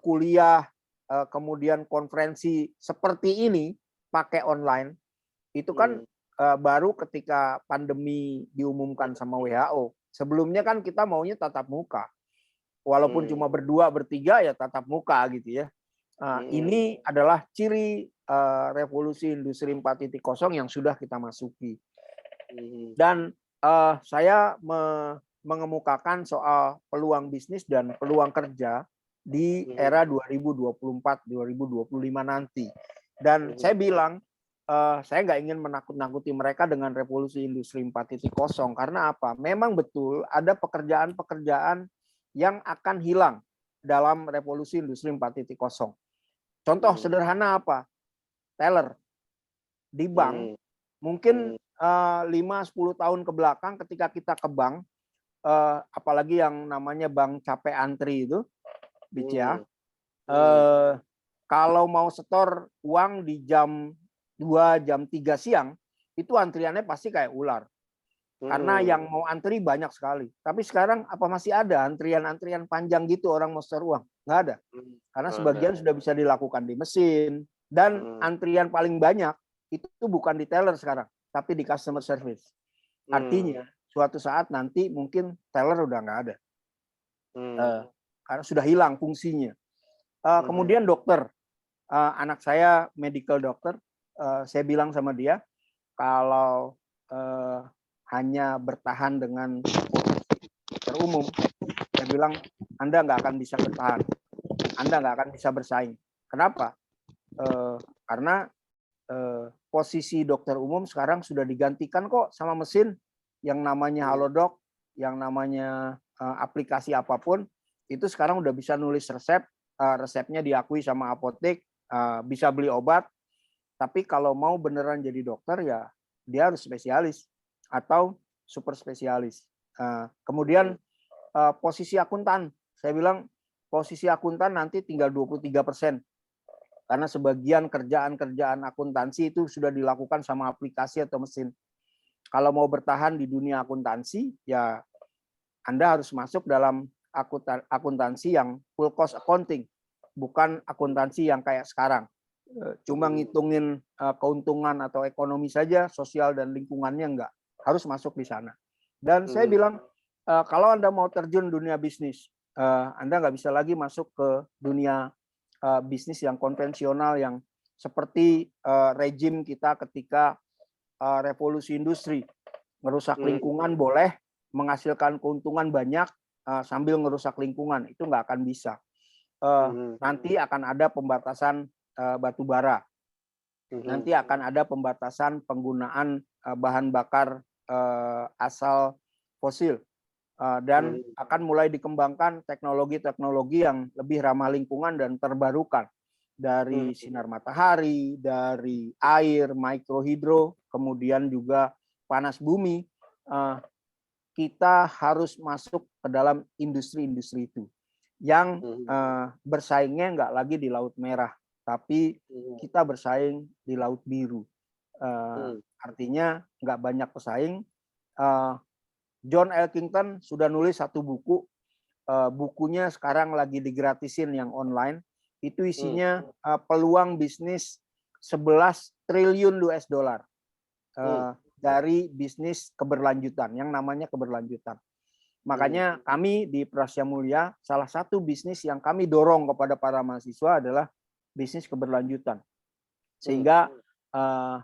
kuliah, kemudian konferensi seperti ini pakai online, itu kan baru ketika pandemi diumumkan sama WHO. Sebelumnya kan kita maunya tatap muka. Walaupun cuma berdua, bertiga ya tatap muka gitu ya. Ini adalah ciri revolusi industri 4.0 yang sudah kita masuki. Dan saya mengemukakan soal peluang bisnis dan peluang kerja di era 2024-2025 nanti. Dan saya bilang, saya nggak ingin menakut-nakuti mereka dengan revolusi industri 4.0 karena apa? Memang betul ada pekerjaan-pekerjaan yang akan hilang dalam revolusi industri 4.0. Contoh sederhana apa? Teller di bank mungkin 5-10 tahun ke belakang ketika kita ke bank, apalagi yang namanya bank capek antri itu, Bicia, kalau mau setor uang di jam 2, jam 3 siang, itu antriannya pasti kayak ular. Karena yang mau antri banyak sekali. Tapi sekarang apa masih ada antrian-antrian panjang gitu orang mau setor uang? Nggak ada. Karena sebagian sudah bisa dilakukan di mesin. Dan antrian paling banyak itu bukan di teller sekarang, tapi di customer service. Artinya suatu saat nanti mungkin teller udah nggak ada. Karena sudah hilang fungsinya. Kemudian dokter. Anak saya medical doctor. Saya bilang sama dia, kalau hanya bertahan dengan dokter umum, saya bilang Anda nggak akan bisa bertahan, Anda nggak akan bisa bersaing. Kenapa? Karena posisi dokter umum sekarang sudah digantikan kok sama mesin yang namanya Halodoc, yang namanya aplikasi apapun, itu sekarang udah bisa nulis resep, resepnya diakui sama apotek, bisa beli obat. Tapi kalau mau beneran jadi dokter ya dia harus spesialis atau super spesialis. Kemudian posisi akuntan, saya bilang posisi akuntan nanti tinggal 23%. Karena sebagian kerjaan-kerjaan akuntansi itu sudah dilakukan sama aplikasi atau mesin. Kalau mau bertahan di dunia akuntansi, ya Anda harus masuk dalam akuntansi yang full cost accounting, bukan akuntansi yang kayak sekarang. Cuma ngitungin keuntungan atau ekonomi saja, sosial dan lingkungannya enggak. Harus masuk di sana. Dan saya bilang, kalau Anda mau terjun dunia bisnis, Anda nggak bisa lagi masuk ke dunia bisnis yang konvensional yang seperti rejim kita ketika revolusi industri. Ngerusak lingkungan boleh, menghasilkan keuntungan banyak sambil ngerusak lingkungan. Itu nggak akan bisa. Nanti akan ada pembatasan batu bara. Nanti akan ada pembatasan penggunaan bahan bakar asal fosil. Dan akan mulai dikembangkan teknologi-teknologi yang lebih ramah lingkungan dan terbarukan. Dari sinar matahari, dari air, mikrohidro, kemudian juga panas bumi. Kita harus masuk ke dalam industri-industri itu. Yang bersaingnya nggak lagi di Laut Merah, tapi kita bersaing di Laut Biru. Artinya nggak banyak pesaing. John Elkington sudah nulis satu buku, bukunya sekarang lagi digratisin yang online. Itu isinya peluang bisnis 11 triliun US dollar dari bisnis keberlanjutan, yang namanya keberlanjutan. Makanya kami di Prasya Mulia, salah satu bisnis yang kami dorong kepada para mahasiswa adalah bisnis keberlanjutan. Sehingga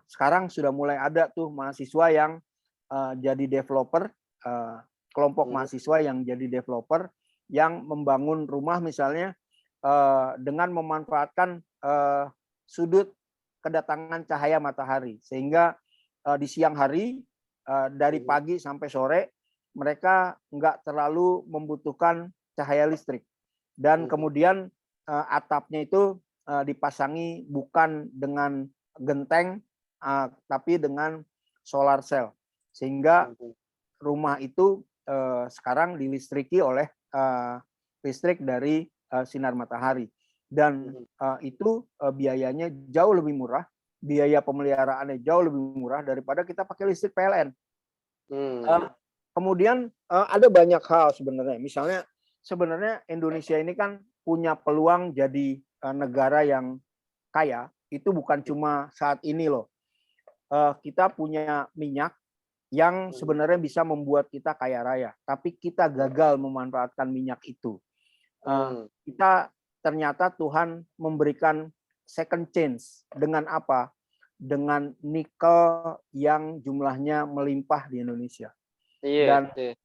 sekarang sudah mulai ada tuh mahasiswa yang jadi developer, kelompok mahasiswa yang jadi developer, yang membangun rumah misalnya dengan memanfaatkan sudut kedatangan cahaya matahari. Sehingga di siang hari, dari pagi sampai sore, mereka nggak terlalu membutuhkan cahaya listrik. Dan kemudian atapnya itu dipasangi bukan dengan genteng, tapi dengan solar cell. Sehingga rumah itu sekarang dilistriki oleh listrik dari sinar matahari. Dan itu biayanya jauh lebih murah, biaya pemeliharaannya jauh lebih murah daripada kita pakai listrik PLN. Kemudian ada banyak hal sebenarnya. Misalnya sebenarnya Indonesia ini kan punya peluang jadi negara yang kaya. Itu bukan cuma saat ini loh. Kita punya minyak yang sebenarnya bisa membuat kita kaya raya. Tapi kita gagal memanfaatkan minyak itu. Kita ternyata Tuhan memberikan second chance. Dengan apa? Dengan nikel yang jumlahnya melimpah di Indonesia. Iya, Dan iya.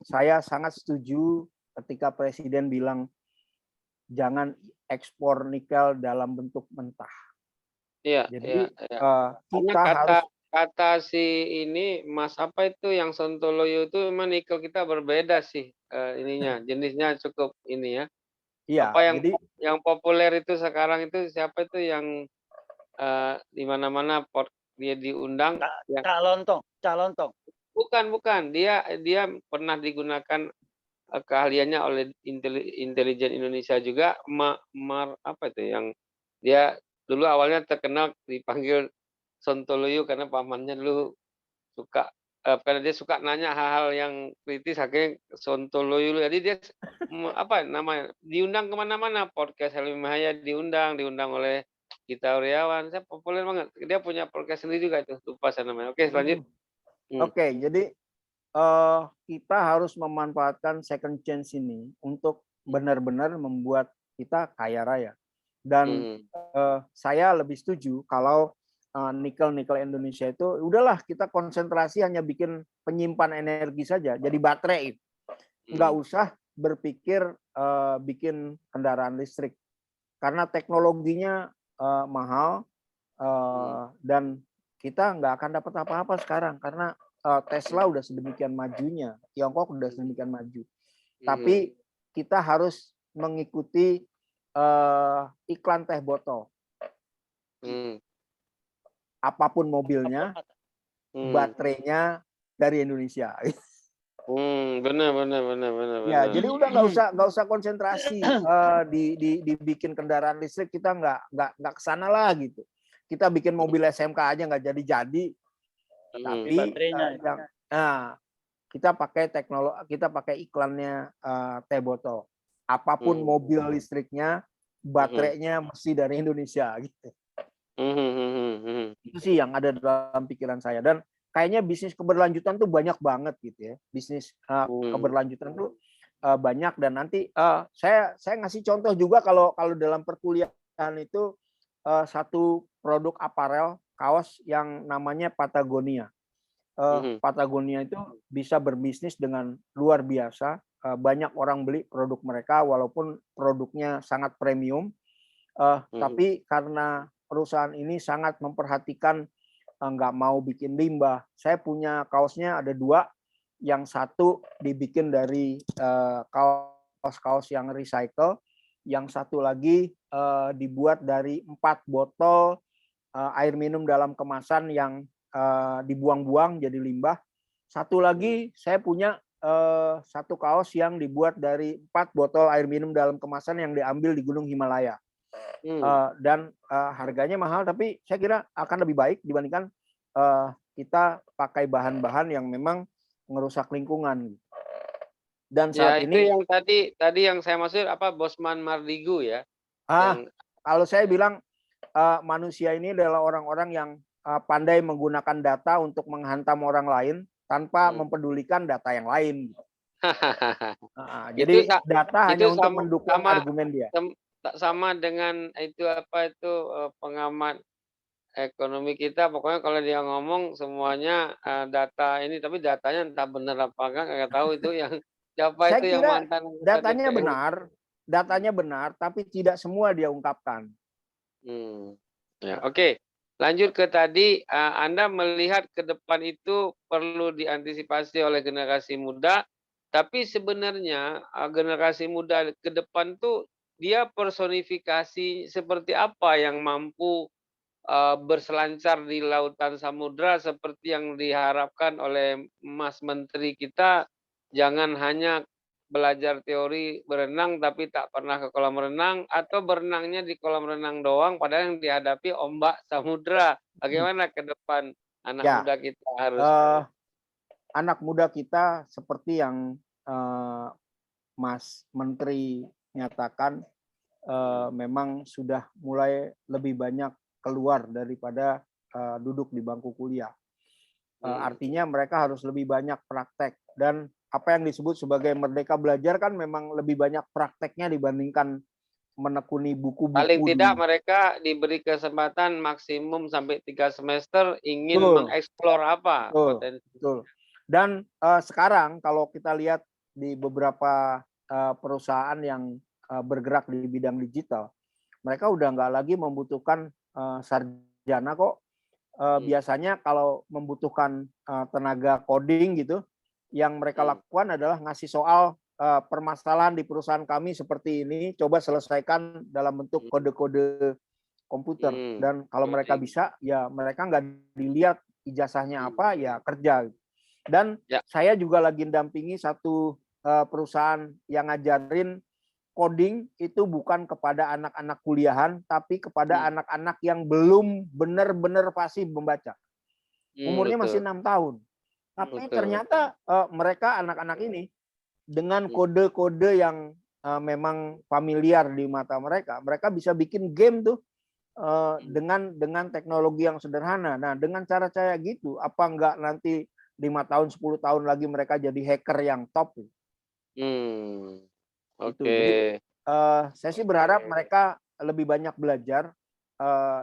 saya sangat setuju ketika Presiden bilang jangan ekspor nikel dalam bentuk mentah. Iya, Jadi iya. Karena kita harus kata si ini Mas apa itu yang Sontoloyo itu memang nikel kita berbeda sih ininya, jenisnya cukup ini ya. iya, Apa jadi yang populer itu sekarang itu siapa itu yang di mana-mana dia diundang yang Cak Lontong. bukan, dia pernah digunakan keahliannya oleh intelijen Indonesia juga apa itu yang dia dulu awalnya terkenal dipanggil Sontoloyo karena pamannya dulu suka karena dia suka nanya hal-hal yang kritis akhirnya Sontoloyo jadi dia apa namanya diundang kemana-mana podcast Helmi Mahaya diundang oleh Gita Wirjawan saya populer banget dia punya podcast sendiri juga itu lupa saya namanya oke lanjut. oke, jadi kita harus memanfaatkan second chance ini untuk benar-benar membuat kita kaya raya. Dan saya lebih setuju kalau nikel Indonesia itu udahlah kita konsentrasi hanya bikin penyimpan energi saja, jadi baterai. Nggak usah berpikir bikin kendaraan listrik karena teknologinya mahal dan kita nggak akan dapat apa-apa sekarang karena Tesla udah sedemikian majunya, Tiongkok udah sedemikian maju. Tapi kita harus mengikuti iklan teh botol. Apapun mobilnya, baterainya dari Indonesia. Benar. Ya, jadi udah nggak usah konsentrasi dibikin kendaraan listrik, kita nggak kesana lah gitu. Kita bikin mobil SMK aja nggak jadi. Tapi kita pakai teknologi, kita pakai iklannya teh botol. Apapun mobil listriknya, baterainya mesti dari Indonesia gitu. Itu sih yang ada dalam pikiran saya dan kayaknya bisnis keberlanjutan tuh banyak banget gitu ya. Bisnis keberlanjutan tuh banyak dan nanti saya ngasih contoh juga kalau dalam perkuliahan itu satu produk aparel kaos yang namanya Patagonia. Patagonia itu bisa berbisnis dengan luar biasa. Banyak orang beli produk mereka walaupun produknya sangat premium. Tapi karena perusahaan ini sangat memperhatikan nggak mau bikin limbah. Saya punya kaosnya ada 2. Yang satu dibikin dari kaos-kaos yang recycle. Yang satu lagi dibuat dari 4 botol air minum dalam kemasan yang dibuang-buang jadi limbah. Satu lagi saya punya satu kaos yang dibuat dari 4 botol air minum dalam kemasan yang diambil di Gunung Himalaya. Dan harganya mahal, tapi saya kira akan lebih baik dibandingkan kita pakai bahan-bahan yang memang ngerusak lingkungan. Dan saat itu ini yang tadi yang saya maksud apa Bosman Mardigu ya. Kalau saya bilang manusia ini adalah orang-orang yang pandai menggunakan data untuk menghantam orang lain tanpa mempedulikan data yang lain. Jadi data hanya untuk mendukung argumen dia. Sama dengan itu apa itu pengamat ekonomi kita pokoknya kalau dia ngomong semuanya data ini tapi datanya entah benar apa enggak tahu itu yang siapa saya itu kira yang mantan datanya benar tapi tidak semua dia ungkapkan. Ya, oke. Lanjut ke tadi Anda melihat ke depan itu perlu diantisipasi oleh generasi muda tapi sebenarnya generasi muda ke depan tuh dia personifikasi seperti apa yang mampu berselancar di lautan samudra seperti yang diharapkan oleh Mas Menteri kita, jangan hanya belajar teori berenang tapi tak pernah ke kolam renang atau berenangnya di kolam renang doang padahal yang dihadapi ombak samudra. Bagaimana ke depan anak muda kita harus anak muda kita seperti yang Mas Menteri nyatakan memang sudah mulai lebih banyak keluar daripada duduk di bangku kuliah. Artinya mereka harus lebih banyak praktek dan apa yang disebut sebagai merdeka belajar kan memang lebih banyak prakteknya dibandingkan menekuni buku-buku. Paling tidak mereka diberi kesempatan maksimum sampai 3 semester ingin mengeksplor apa. Betul. Dan sekarang kalau kita lihat di beberapa perusahaan yang bergerak di bidang digital, mereka udah nggak lagi membutuhkan sarjana kok. Biasanya kalau membutuhkan tenaga coding gitu, yang mereka lakukan adalah ngasih soal permasalahan di perusahaan kami seperti ini, coba selesaikan dalam bentuk kode-kode komputer. Dan kalau mereka bisa, ya mereka nggak dilihat ijazahnya apa, ya kerja. Dan saya juga lagi dampingi satu perusahaan yang ngajarin coding itu bukan kepada anak-anak kuliahan, tapi kepada anak-anak yang belum benar-benar fasih membaca. Umurnya masih 6 tahun. Tapi ternyata mereka anak-anak ini dengan kode-kode yang memang familiar di mata mereka, mereka bisa bikin game tuh dengan teknologi yang sederhana. Nah, dengan cara-cara gitu, apa enggak nanti 5 tahun, 10 tahun lagi mereka jadi hacker yang top? Oke. Jadi, saya sih berharap mereka lebih banyak belajar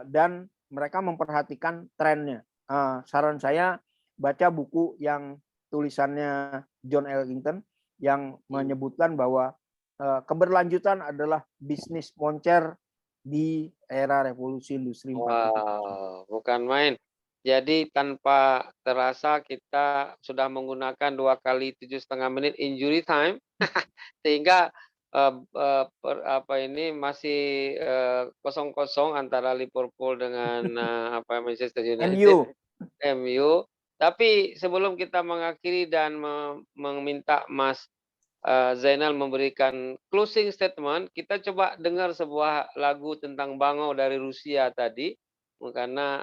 dan mereka memperhatikan trennya. Saran saya baca buku yang tulisannya John Ellington yang menyebutkan bahwa keberlanjutan adalah bisnis moncer di era revolusi industri 4.0. Wow, bukan main. Jadi tanpa terasa kita sudah menggunakan 2 kali 7,5 menit injury time, sehingga masih 0-0 antara Liverpool dengan Manchester United, MU. Tapi sebelum kita mengakhiri dan meminta Mas Zainal memberikan closing statement, kita coba dengar sebuah lagu tentang bangau dari Rusia tadi, karena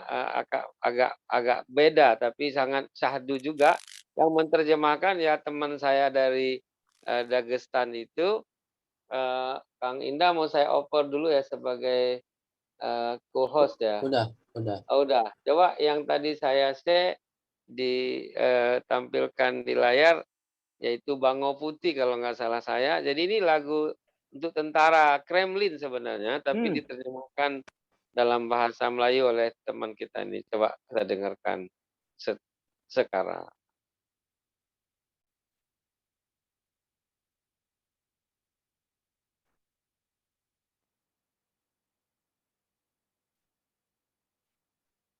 agak beda tapi sangat syahdu juga. Yang menerjemahkan ya teman saya dari Dagestan itu, Kang Indah mau saya offer dulu ya sebagai co-host ya. Udah. Oh, udah. Coba yang tadi saya share ditampilkan di layar, yaitu Bangau Putih kalau nggak salah saya. Jadi ini lagu untuk tentara Kremlin sebenarnya, tapi diterjemahkan dalam bahasa Melayu oleh teman kita ini. Coba kita dengarkan sekarang.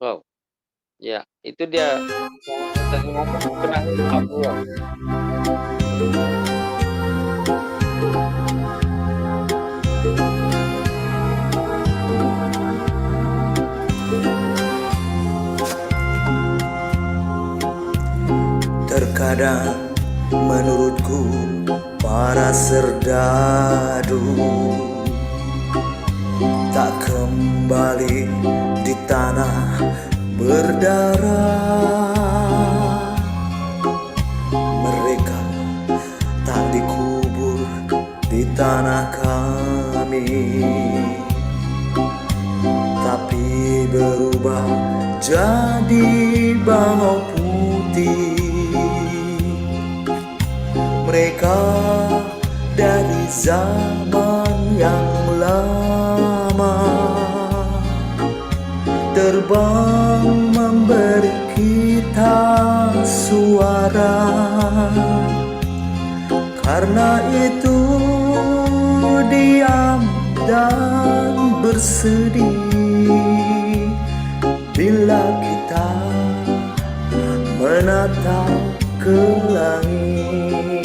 Wow, ya itu dia. Terkadang menurutku para serdadu tak kembali di tanah berdarah. Mereka tak dikubur di tanah kami, tapi berubah jadi bangau putih. Mereka dari zaman yang lama terbang memberi kita suara. Karena itu diam dan bersedih bila kita menatap ke langit.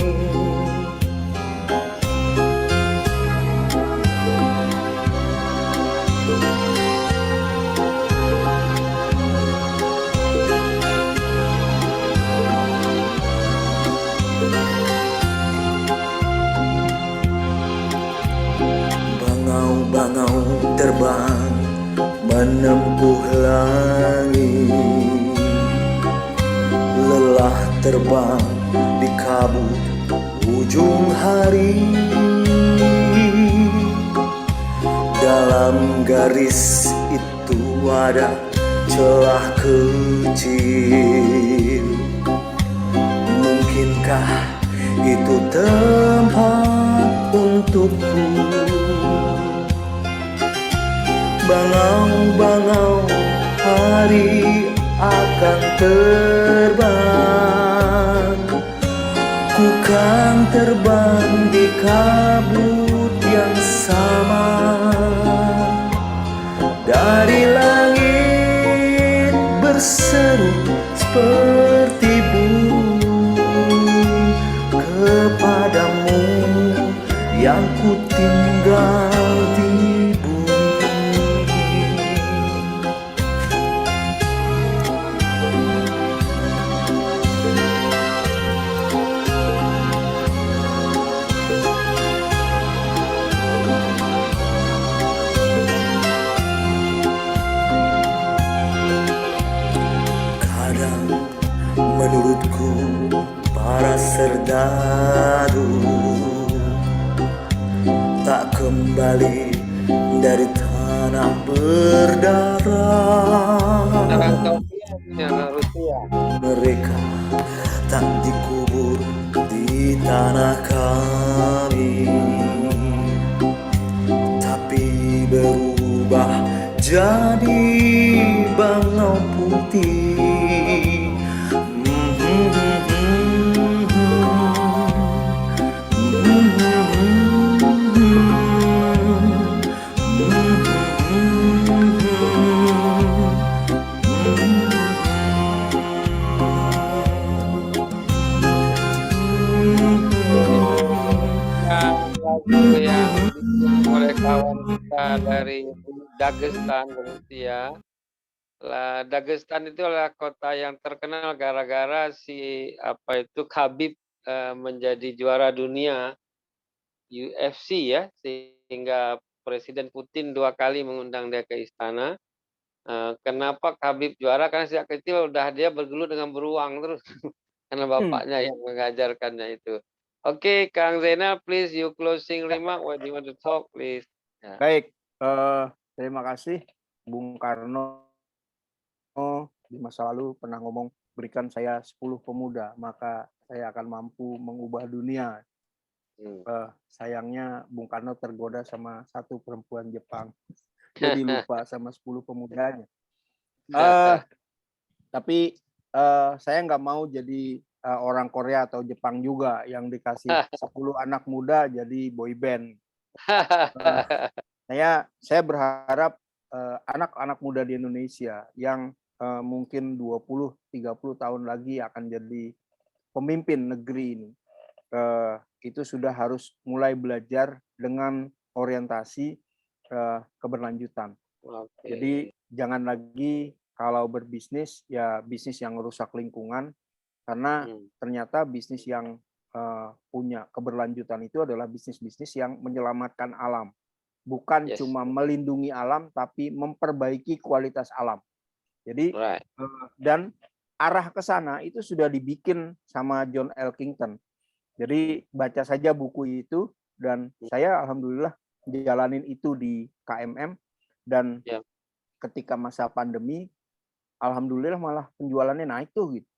Bangau terbang menempuh langit, lelah terbang di kabut ujung hari. Dalam garis itu ada celah kecil. Mungkinkah itu tempat untukku? Bangau-bangau hari akan terbang Aku kan terbang di kabut yang sama. Dari langit berseru seperti burung kepadamu yang ku tinggal di bumi. Kadang menurutku para serdadu tak kembali dari tanah Orang berdarah. Rusia. Mereka tak dikubur di tanah kami, tapi berubah jadi bangau putih. Lagu yang ditulis oleh kawan kita dari Dagestan, Rusia. Dagestan itu adalah kota yang terkenal gara-gara si Khabib menjadi juara dunia UFC ya, sehingga Presiden Putin 2 kali mengundang dia ke istana. Kenapa Khabib juara? Karena sejak kecil udah dia bergelut dengan beruang terus. Karena bapaknya yang mengajarkannya itu. Oke, Kang Zainal, please you closing remark. What do you want to talk, please? Ya. Baik, terima kasih Bung Karno di masa lalu pernah ngomong, berikan saya 10 pemuda, maka saya akan mampu mengubah dunia. Sayangnya Bung Karno tergoda sama satu perempuan Jepang, jadi lupa sama 10 pemudanya. Tapi saya nggak mau jadi orang Korea atau Jepang juga yang dikasih 10 anak muda jadi boy band. Saya berharap anak-anak muda di Indonesia yang mungkin 20-30 tahun lagi akan jadi pemimpin negeri ini, itu sudah harus mulai belajar dengan orientasi keberlanjutan. Jadi jangan lagi kalau berbisnis ya bisnis yang merusak lingkungan, karena ternyata bisnis yang punya keberlanjutan itu adalah bisnis-bisnis yang menyelamatkan alam, bukan cuma melindungi alam tapi memperbaiki kualitas alam. Jadi dan arah ke sana itu sudah dibikin sama John Elkington. Jadi baca saja buku itu, dan saya alhamdulillah jalanin itu di KMM, dan ketika masa pandemi alhamdulillah malah penjualannya naik tuh gitu.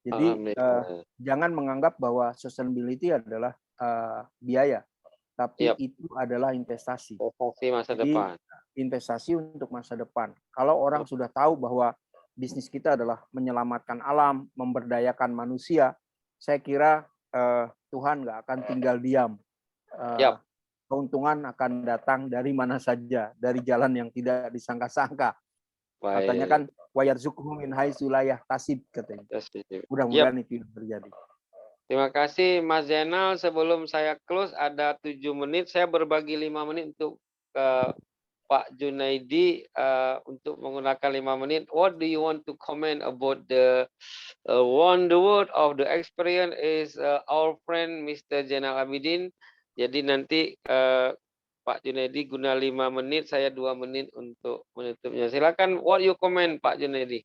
Jadi jangan menganggap bahwa sustainability adalah biaya, tapi itu adalah investasi. Masa depan. Investasi untuk masa depan. Kalau orang sudah tahu bahwa bisnis kita adalah menyelamatkan alam, memberdayakan manusia, saya kira Tuhan nggak akan tinggal diam. Keuntungan akan datang dari mana saja, dari jalan yang tidak disangka-sangka. Katanya kan wayarzuqhu min haitsu la yahtasib katanya. Mudah-mudahan itu yang terjadi. Terima kasih Mas Zainal. Sebelum saya close ada 7 menit, saya berbagi 5 menit untuk Pak Junaidi untuk menggunakan 5 menit. What do you want to comment about the word of the experience is our friend Mr. Zainal Abidin. Jadi nanti Pak Junaidi guna 5 menit, saya 2 menit untuk menutupnya. Silakan, what you comment Pak Junaidi?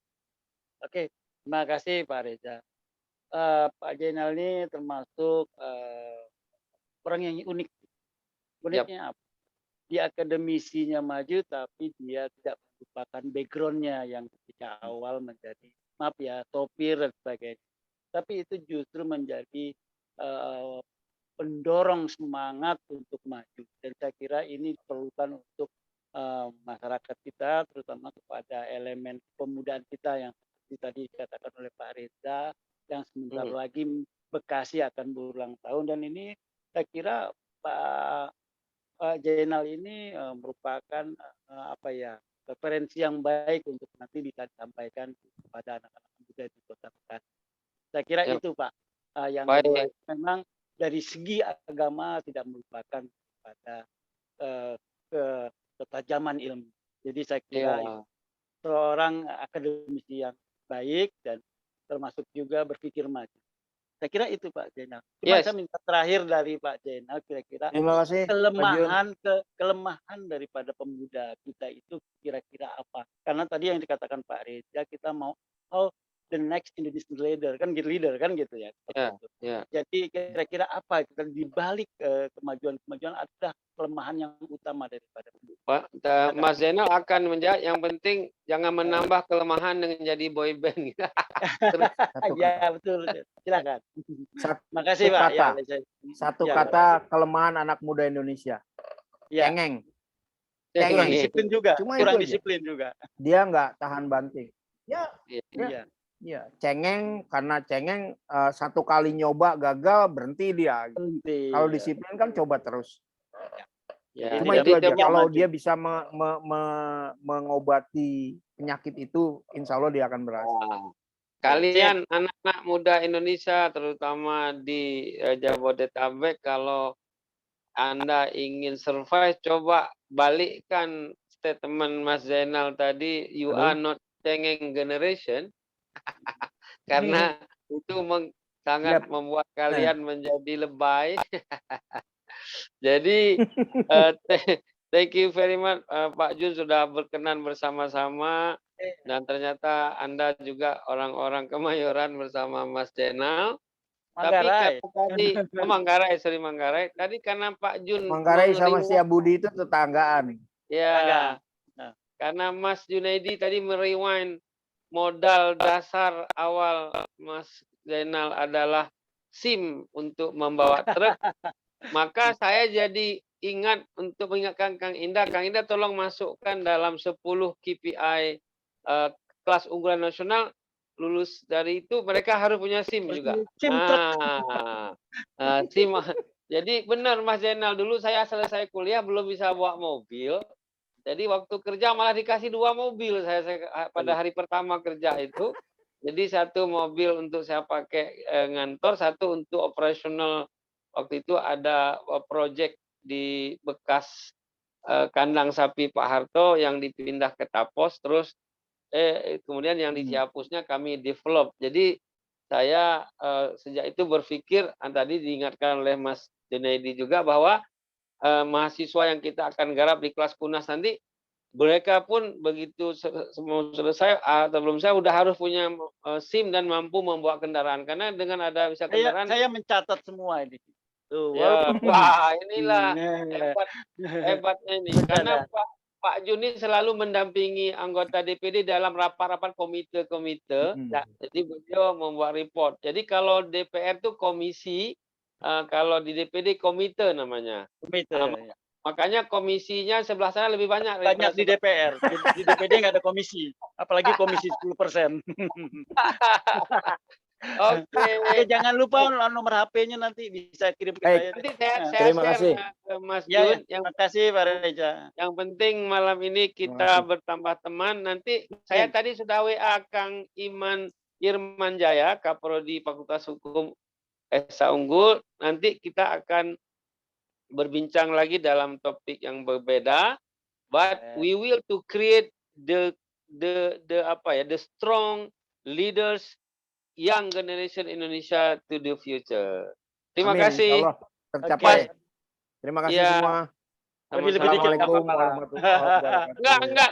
Oke, terima kasih Pak Reza. Pak Zainal ini termasuk orang yang unik. Uniknya apa? Dia akademisinya maju, tapi dia tidak melupakan background-nya yang ketika awal menjadi, maaf ya, sopir dan sebagainya. Tapi itu justru menjadi pendorong semangat untuk maju. Dan saya kira ini diperlukan untuk masyarakat kita, terutama kepada elemen pemudaan kita yang seperti tadi dikatakan oleh Pak Reza, yang sebentar lagi Bekasi akan berulang tahun, dan ini saya kira Pak Zainal ini merupakan apa ya, referensi yang baik untuk nanti bisa disampaikan kepada anak-anak muda di Kota Bekasi. Saya kira Ya. itu Pak, yang Baik. memang dari segi agama tidak melupakan pada ketajaman ilmu. Jadi saya kira Ya. seorang akademisi yang baik dan termasuk juga berpikir maju. Saya kira itu Pak Zainal. Cuma Yes. saya minta terakhir dari Pak Zainal, kira-kira Terima kasih, Pak Jun. kelemahan daripada pemuda kita itu kira-kira apa? Karena tadi yang dikatakan Pak Reza, kita mau the next Indonesian leader kan gitu ya. Ya, ya. Jadi kira-kira apa di balik kemajuan-kemajuan ada kelemahan yang utama daripada pemuda. Pak, Mas Zainal akan menjawab. Yang penting jangan menambah kelemahan dengan jadi boy band. Satu Ya kata. betul. Silakan. Satu Makasih Pak. kata. Satu Ya, kata kelemahan anak muda Indonesia. ya. Cengeng. Kurang Cengeng. disiplin juga. Cuma Kurang itu aja. disiplin juga. Dia nggak tahan banting. Ya, Iya. Iya. ya. Cengeng, karena cengeng satu kali nyoba gagal berhenti dia. Penting. Kalau disiplin kan coba terus. Ya, Cuma jadi itu aja. dia Kalau maju. dia bisa mengobati penyakit itu, insya Allah dia akan berhasil. Wah. Kalian anak-anak muda Indonesia, terutama di Jabodetabek, kalau Anda ingin survive, coba balikkan statement Mas Zainal tadi, you Halo? are not cengeng generation, karena itu sangat Siap. membuat kalian menjadi lebay. Jadi thank you very much Pak Jun sudah berkenan bersama-sama, dan ternyata Anda juga orang-orang Kemayoran bersama Mas Zainal. Tapi Manggarai. karena tadi Manggarai. Tadi karena Pak Jun Manggarai sama meriwayat- Setiabudi itu tetanggaan. ya, Nah. karena Mas Junaidi tadi merewind modal dasar awal Mas Zainal adalah SIM untuk membawa truk. Maka saya jadi ingat untuk mengingatkan Kang Indah. Kang Indah tolong masukkan dalam 10 KPI kelas unggulan nasional, lulus dari itu mereka harus punya SIM juga. SIM truk. SIM. Jadi benar Mas Zainal, dulu saya selesai kuliah belum bisa bawa mobil. Jadi waktu kerja malah dikasih 2 mobil saya pada hari pertama kerja itu. Jadi 1 mobil untuk saya pakai ngantor, 1 untuk operasional. Waktu itu ada proyek di bekas kandang sapi Pak Harto yang dipindah ke Tapos, terus kemudian yang di Ciapusnya kami develop. Jadi saya sejak itu berpikir, tadi diingatkan oleh Mas Junaidi juga, bahwa mahasiswa yang kita akan garap di kelas Kunas nanti, mereka pun begitu selesai atau belum saya udah harus punya SIM dan mampu membawa kendaraan, karena dengan ada bisa kendaraan. Saya mencatat semua ini. Tuh, Ya, wah inilah Nah, hebatnya ini, karena Pak Juni selalu mendampingi anggota DPD dalam rapat-rapat komite-komite. Jadi beliau membuat report. Jadi kalau DPR itu komisi, kalau di DPD komite namanya. komite. Makanya komisinya sebelah sana lebih banyak. Banyak di DPR. Di DPD nggak ada komisi. Apalagi komisi 10%. Oke. Jangan lupa nomor HP-nya nanti bisa kirim ke saya. Nanti saya Terima share kasih. ke Mas Ya, Jun. terima kasih Pak Reza. Yang penting malam ini kita bertambah teman. Nanti saya tadi sudah WA Kang Irman Jaya, Kaprodi Fakultas Hukum Esa Unggul. Nanti kita akan berbincang lagi dalam topik yang berbeda. But we will to create the strong leaders, young generation Indonesia to the future. Terima Amin, kasih. insya Allah tercapai. Terima kasih Ya. semua. Sama-sama. Assalamualaikum warahmatullahi wabarakatuh. Enggak.